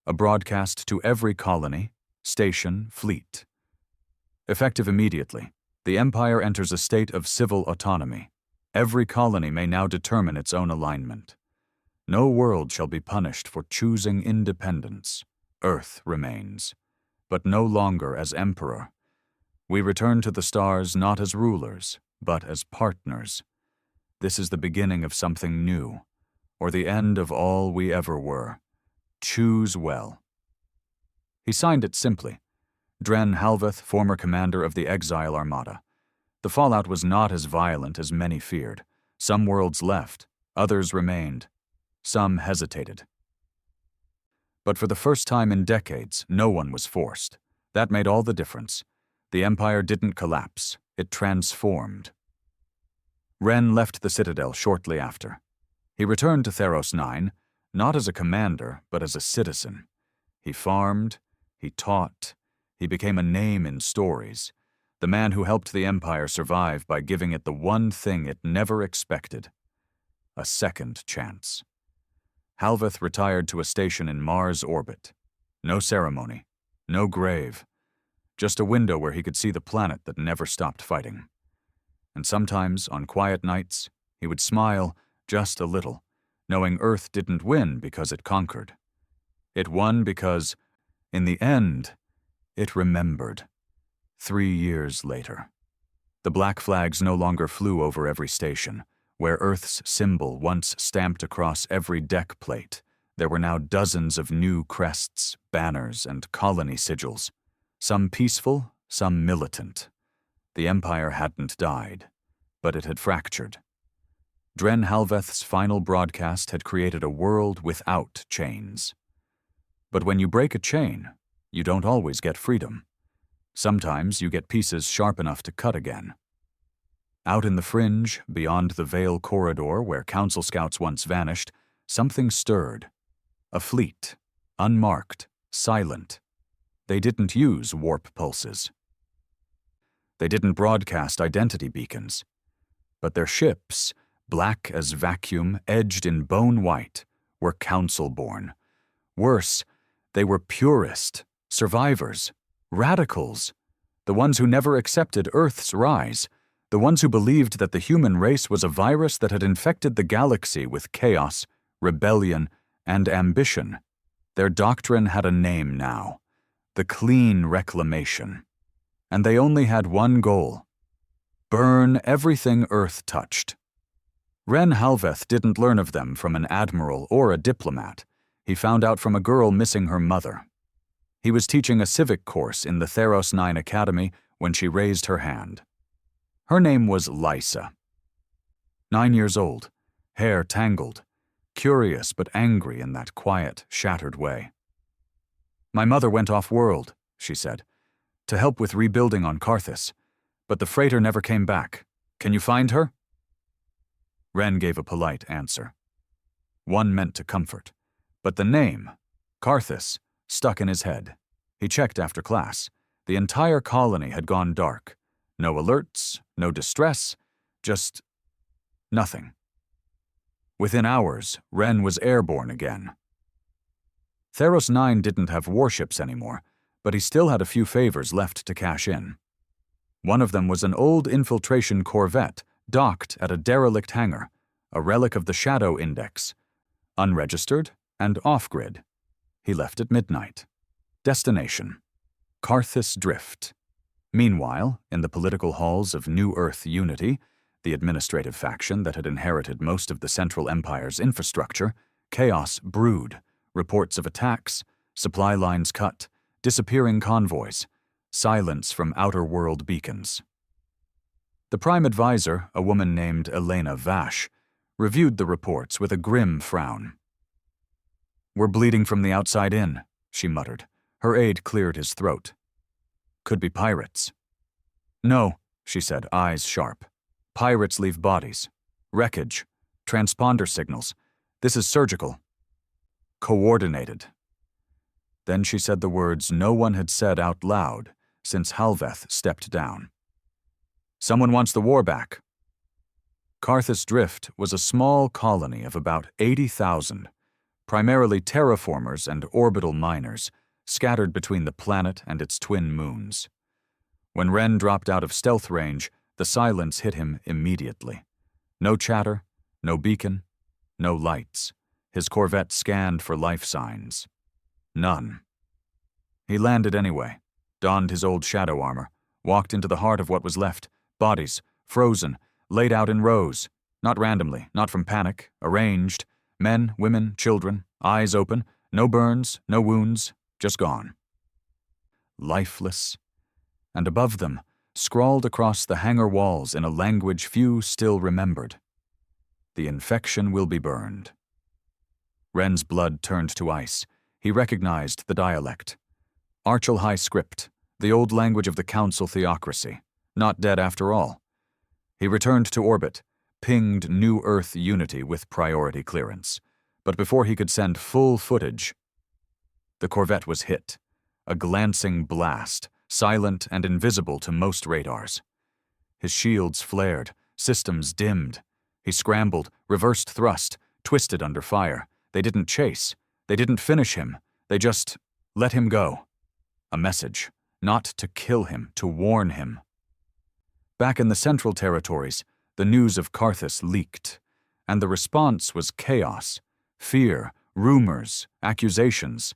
a broadcast to every colony, station, fleet. Effective immediately, the Empire enters a state of civil autonomy. Every colony may now determine its own alignment. No world shall be punished for choosing independence. Earth remains, but no longer as emperor. We return to the stars not as rulers, but as partners. This is the beginning of something new, or the end of all we ever were. Choose well. He signed it simply. Dren Halveth, former commander of the Exile Armada. The fallout was not as violent as many feared. Some worlds left, others remained. Some hesitated. But for the first time in decades, no one was forced. That made all the difference. The Empire didn't collapse. It transformed. Ren left the Citadel shortly after. He returned to Theros 9, not as a commander, but as a citizen. He farmed, he taught, he became a name in stories, the man who helped the Empire survive by giving it the one thing it never expected: a second chance. Halveth retired to a station in Mars orbit. No ceremony, no grave, just a window where he could see the planet that never stopped fighting. And sometimes, on quiet nights, he would smile just a little, knowing Earth didn't win because it conquered. It won because, in the end, it remembered. 3 years later. The black flags no longer flew over every station. Where Earth's symbol once stamped across every deck plate, there were now dozens of new crests, banners, and colony sigils. Some peaceful, some militant. The Empire hadn't died, but it had fractured. Dren Halveth's final broadcast had created a world without chains. But when you break a chain, you don't always get freedom. Sometimes you get pieces sharp enough to cut again. Out in the fringe, beyond the Veil corridor where Council Scouts once vanished, something stirred. A fleet, unmarked, silent. They didn't use warp pulses. They didn't broadcast identity beacons. But their ships, black as vacuum, edged in bone white, were Council-born. Worse, they were purest, survivors, radicals, the ones who never accepted Earth's rise, the ones who believed that the human race was a virus that had infected the galaxy with chaos, rebellion, and ambition. Their doctrine had a name now: the Clean Reclamation. And they only had one goal: burn everything Earth touched. Ren Halveth didn't learn of them from an admiral or a diplomat. He found out from a girl missing her mother. He was teaching a civic course in the Theros 9 Academy when she raised her hand. Her name was Lysa. 9 years old, hair tangled, curious but angry in that quiet, shattered way. "My mother went off-world," she said, "to help with rebuilding on Karthus, but the freighter never came back. Can you find her?" Ren gave a polite answer. One meant to comfort, but the name, Karthus, stuck in his head. He checked after class. The entire colony had gone dark. No alerts, no distress, just nothing. Within hours, Ren was airborne again. Theros 9 didn't have warships anymore, but he still had a few favors left to cash in. One of them was an old infiltration corvette docked at a derelict hangar, a relic of the Shadow Index, unregistered and off-grid. He left at midnight. Destination: Karthus Drift. Meanwhile, in the political halls of New Earth Unity, the administrative faction that had inherited most of the Central Empire's infrastructure, chaos brewed, reports of attacks, supply lines cut, disappearing convoys, silence from outer world beacons. The Prime Advisor, a woman named Elena Vash, reviewed the reports with a grim frown. "We're bleeding from the outside in," she muttered. Her aide cleared his throat. "Could be pirates." "No," she said, eyes sharp. "Pirates leave bodies. Wreckage. Transponder signals. This is surgical. Coordinated." Then she said the words no one had said out loud since Halveth stepped down. "Someone wants the war back." Karthus Drift was a small colony of about 80,000, primarily terraformers and orbital miners, scattered between the planet and its twin moons. When Ren dropped out of stealth range, the silence hit him immediately. No chatter, no beacon, no lights. His Corvette scanned for life signs. None. He landed anyway, donned his old shadow armor, walked into the heart of what was left, bodies, frozen, laid out in rows, not randomly, not from panic, arranged, men, women, children, eyes open, no burns, no wounds, just gone. Lifeless. And above them, scrawled across the hangar walls in a language few still remembered: "The infection will be burned." Ren's blood turned to ice. He recognized the dialect. Archel High Script, the old language of the Council theocracy, not dead after all. He returned to orbit, pinged New Earth Unity with priority clearance. But before he could send full footage, the corvette was hit. A glancing blast, silent and invisible to most radars. His shields flared, systems dimmed. He scrambled, reversed thrust, twisted under fire. They didn't chase. They didn't finish him. They just let him go. A message, not to kill him, to warn him. Back in the Central Territories, the news of Karthus leaked, and the response was chaos, fear, rumors, accusations.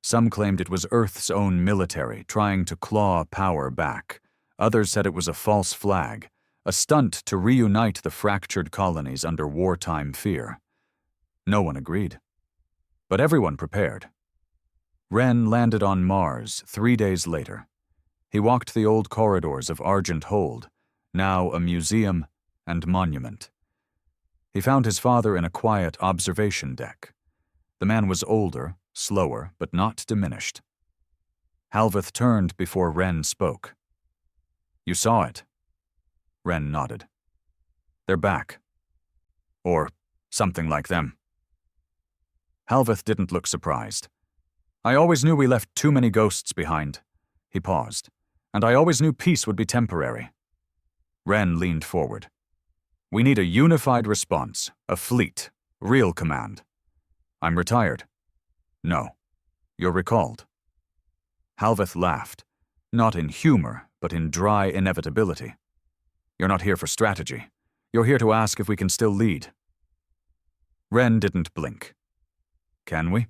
Some claimed it was Earth's own military trying to claw power back. Others said it was a false flag, a stunt to reunite the fractured colonies under wartime fear. No one agreed. But everyone prepared. Wren landed on Mars 3 days later. He walked the old corridors of Argent Hold, now a museum and monument. He found his father in a quiet observation deck. The man was older, slower, but not diminished. Halveth turned before Wren spoke. "You saw it?" Wren nodded. "They're back. Or something like them." Halveth didn't look surprised. "I always knew we left too many ghosts behind." He paused. "And I always knew peace would be temporary." Wren leaned forward. "We need a unified response, a fleet, real command." "I'm retired." "No. You're recalled." Halveth laughed, not in humor, but in dry inevitability. "You're not here for strategy. You're here to ask if we can still lead." Wren didn't blink. "Can we?"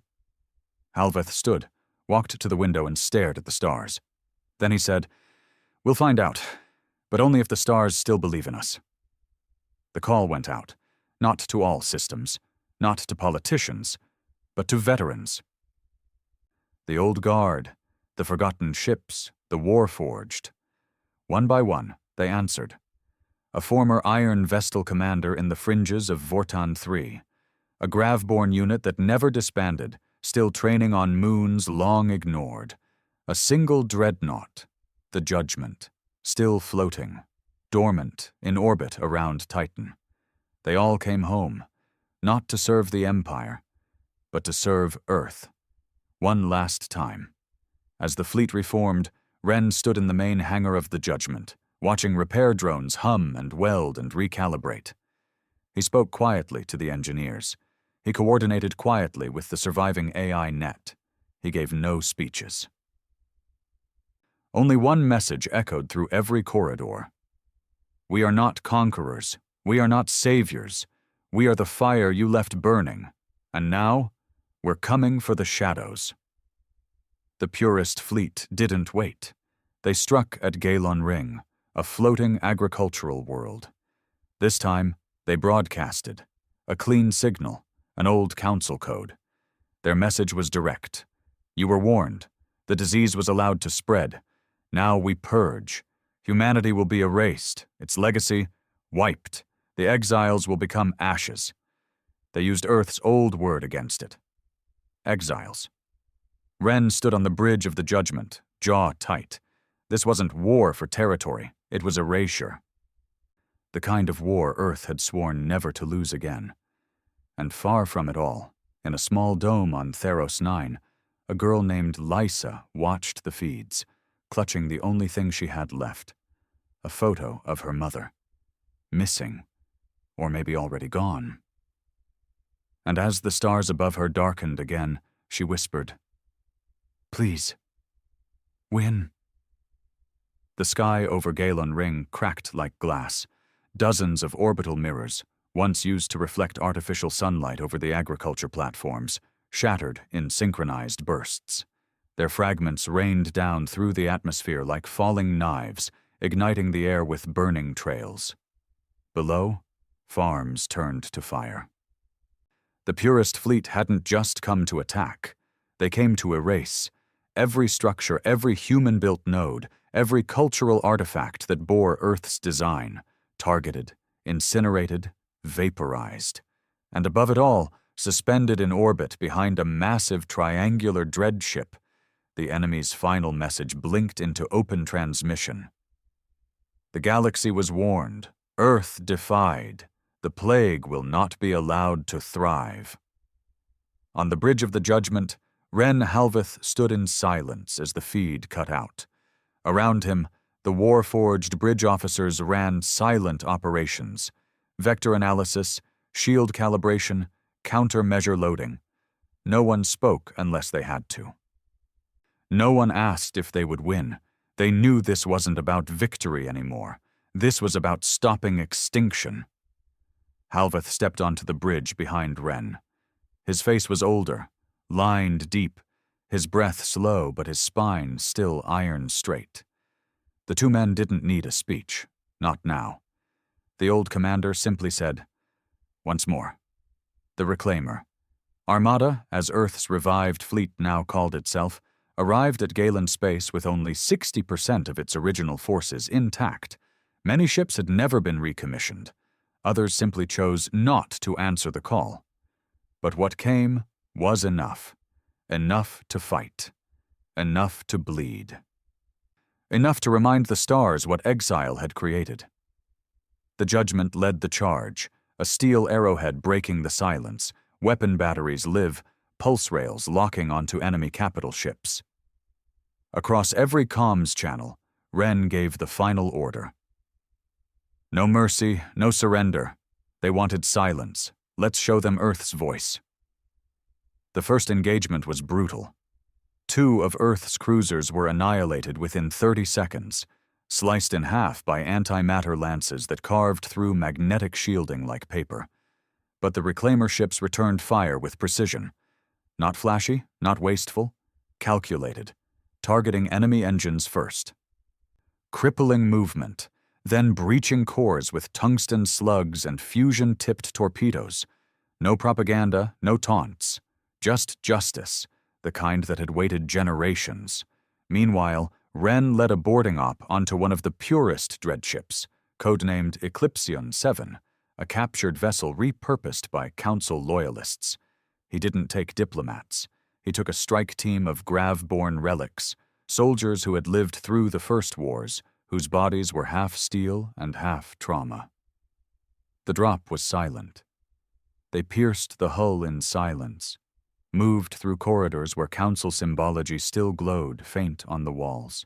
Halveth stood, walked to the window and stared at the stars. Then he said, "We'll find out, but only if the stars still believe in us." The call went out, not to all systems, not to politicians, but to veterans. The old guard, the forgotten ships, the war-forged. One by one, they answered. A former Iron Vestal commander in the fringes of Vortan III, a Gravborn unit that never disbanded, still training on moons long ignored, a single dreadnought, the Judgment, still floating, dormant in orbit around Titan. They all came home, not to serve the Empire, but to serve Earth, one last time. As the fleet reformed, Wren stood in the main hangar of the Judgment, watching repair drones hum and weld and recalibrate. He spoke quietly to the engineers. He coordinated quietly with the surviving AI net. He gave no speeches. Only one message echoed through every corridor. "We are not conquerors. We are not saviors. We are the fire you left burning. And now, we're coming for the shadows." The purest fleet didn't wait. They struck at Galon Ring, a floating agricultural world. This time, they broadcasted. A clean signal, an old council code. Their message was direct. You were warned. The disease was allowed to spread. Now we purge. Humanity will be erased, its legacy wiped. The exiles will become ashes. They used Earth's old word against it. Exiles. Wren stood on the bridge of the Judgment, jaw tight. This wasn't war for territory, it was erasure. The kind of war Earth had sworn never to lose again. And far from it all, in a small dome on Theros 9, a girl named Lysa watched the feeds, clutching the only thing she had left, a photo of her mother. Missing, or maybe already gone. And as the stars above her darkened again, she whispered, "Please, win." The sky over Galon Ring cracked like glass. Dozens of orbital mirrors, once used to reflect artificial sunlight over the agriculture platforms, shattered in synchronized bursts. Their fragments rained down through the atmosphere like falling knives, igniting the air with burning trails. Below, farms turned to fire. The purest fleet hadn't just come to attack. They came to erase. Every structure, every human-built node, every cultural artifact that bore Earth's design, targeted, incinerated, vaporized. And above it all, suspended in orbit behind a massive triangular dreadship, the enemy's final message blinked into open transmission. The galaxy was warned. Earth defied. The plague will not be allowed to thrive. On the bridge of the Judgment, Ren Halveth stood in silence as the feed cut out. Around him, the war-forged bridge officers ran silent operations, vector analysis, shield calibration, countermeasure loading. No one spoke unless they had to. No one asked if they would win. They knew this wasn't about victory anymore. This was about stopping extinction. Halveth stepped onto the bridge behind Ren. His face was older, lined deep, his breath slow but his spine still iron straight. The two men didn't need a speech, not now. The old commander simply said, "Once more." The Reclaimer, Armada, as Earth's revived fleet now called itself, arrived at Galen space with only 60% of its original forces intact. Many ships had never been recommissioned. Others simply chose not to answer the call. But what came was enough. Enough to fight. Enough to bleed. Enough to remind the stars what Exile had created. The Judgment led the charge, a steel arrowhead breaking the silence, weapon batteries live, pulse rails locking onto enemy capital ships. Across every comms channel, Ren gave the final order. No mercy, no surrender. They wanted silence. Let's show them Earth's voice. The first engagement was brutal. 2 of Earth's cruisers were annihilated within 30 seconds, sliced in half by antimatter lances that carved through magnetic shielding like paper. But the Reclaimer ships returned fire with precision. Not flashy, not wasteful, calculated, targeting enemy engines first. Crippling movement, then breaching cores with tungsten slugs and fusion-tipped torpedoes. No propaganda, no taunts. Just justice, the kind that had waited generations. Meanwhile, Ren led a boarding op onto one of the purest dreadships, codenamed Eclipsion 7, a captured vessel repurposed by Council loyalists. He didn't take diplomats. He took a strike team of grav-born relics, soldiers who had lived through the first wars, whose bodies were half steel and half trauma. The drop was silent. They pierced the hull in silence, moved through corridors where Council symbology still glowed faint on the walls.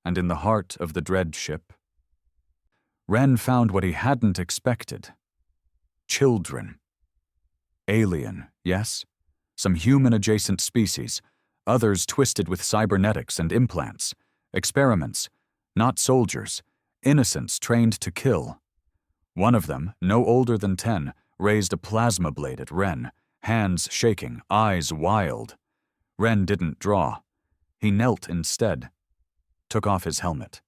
And in the heart of the dread ship, Ren found what he hadn't expected. Children. Alien, yes? Some human-adjacent species, others twisted with cybernetics and implants, experiments, not soldiers, innocents trained to kill. One of them, no older than 10, raised a plasma blade at Ren, hands shaking, eyes wild. Ren didn't draw. He knelt instead, took off his helmet.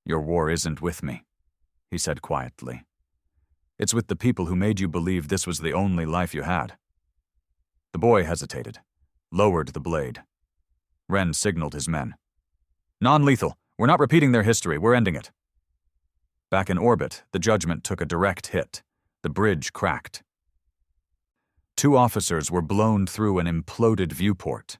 "Your war isn't with me," he said quietly. "It's with the people who made you believe this was the only life you had." The boy hesitated, lowered the blade. Ren signaled his men. "Non-lethal. We're not repeating their history. We're ending it." Back in orbit, the Judgment took a direct hit. The bridge cracked. 2 officers were blown through an imploded viewport.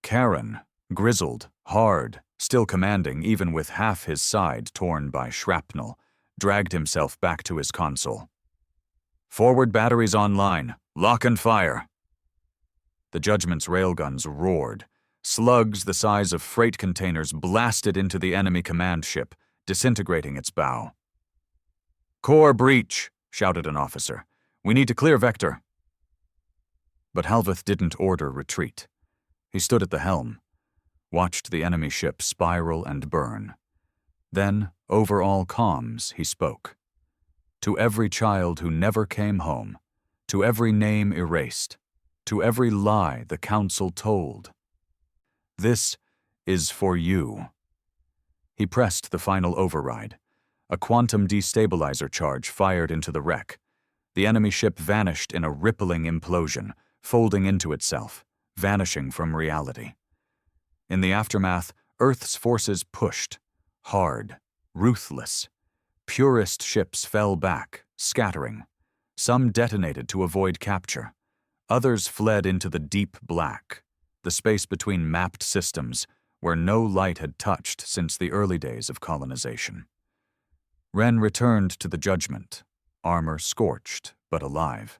Karen, grizzled, hard, still commanding even with half his side torn by shrapnel, dragged himself back to his console. "Forward batteries online. Lock and fire." The Judgment's railguns roared. Slugs the size of freight containers blasted into the enemy command ship, disintegrating its bow. "Core breach," shouted an officer. "We need to clear vector." But Halveth didn't order retreat. He stood at the helm, watched the enemy ship spiral and burn. Then, over all comms, he spoke. To every child who never came home, to every name erased, to every lie the Council told. This is for you. He pressed the final override. A quantum destabilizer charge fired into the wreck. The enemy ship vanished in a rippling implosion, folding into itself, vanishing from reality. In the aftermath, Earth's forces pushed, hard, ruthless. Purest ships fell back, scattering. Some detonated to avoid capture. Others fled into the deep black, the space between mapped systems where no light had touched since the early days of colonization. Ren returned to the Judgment, armor scorched but alive.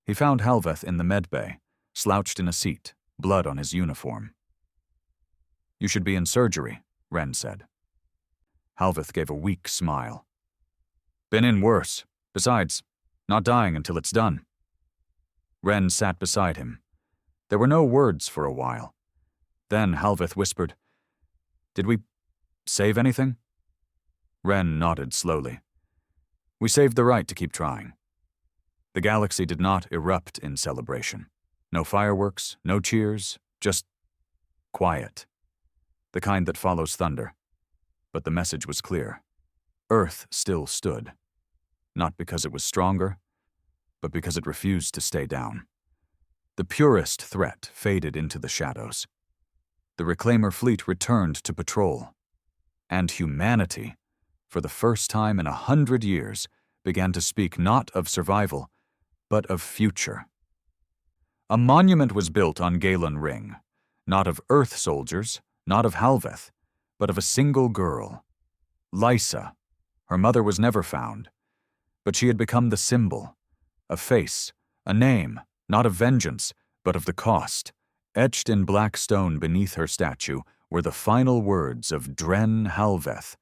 He found Halveth in the medbay, slouched in a seat, blood on his uniform. "You should be in surgery," Wren said. Halveth gave a weak smile. "Been in worse. Besides, not dying until it's done." Wren sat beside him. There were no words for a while. Then Halveth whispered, "Did we save anything?" Wren nodded slowly. "We saved the right to keep trying." The galaxy did not erupt in celebration. No fireworks, no cheers, just quiet. The kind that follows thunder. But the message was clear. Earth still stood. Not because it was stronger, but because it refused to stay down. The purest threat faded into the shadows. The Reclaimer fleet returned to patrol. And humanity, for the first time in 100 years, began to speak not of survival, but of future. A monument was built on Galen Ring, not of Earth soldiers, not of Halveth, but of a single girl. Lysa. Her mother was never found, but she had become the symbol, a face, a name, not of vengeance, but of the cost. Etched in black stone beneath her statue were the final words of Dren Halveth,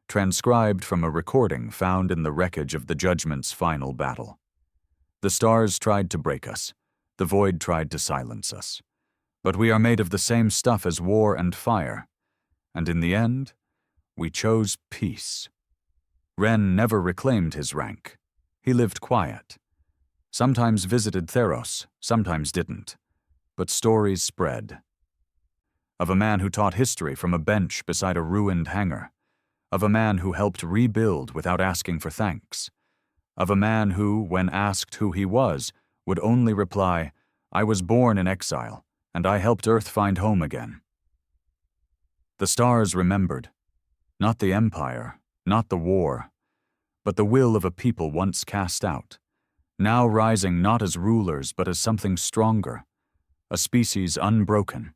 transcribed from a recording found in the wreckage of the Judgment's final battle. The stars tried to break us. The void tried to silence us. But we are made of the same stuff as war and fire. And in the end, we chose peace. Wren never reclaimed his rank. He lived quiet. Sometimes visited Theos, sometimes didn't. But stories spread. Of a man who taught history from a bench beside a ruined hangar. Of a man who helped rebuild without asking for thanks. Of a man who, when asked who he was, would only reply, "I was born in exile, and I helped Earth find home again." The stars remembered. Not the Empire, not the war, but the will of a people once cast out, now rising not as rulers but as something stronger, a species unbroken,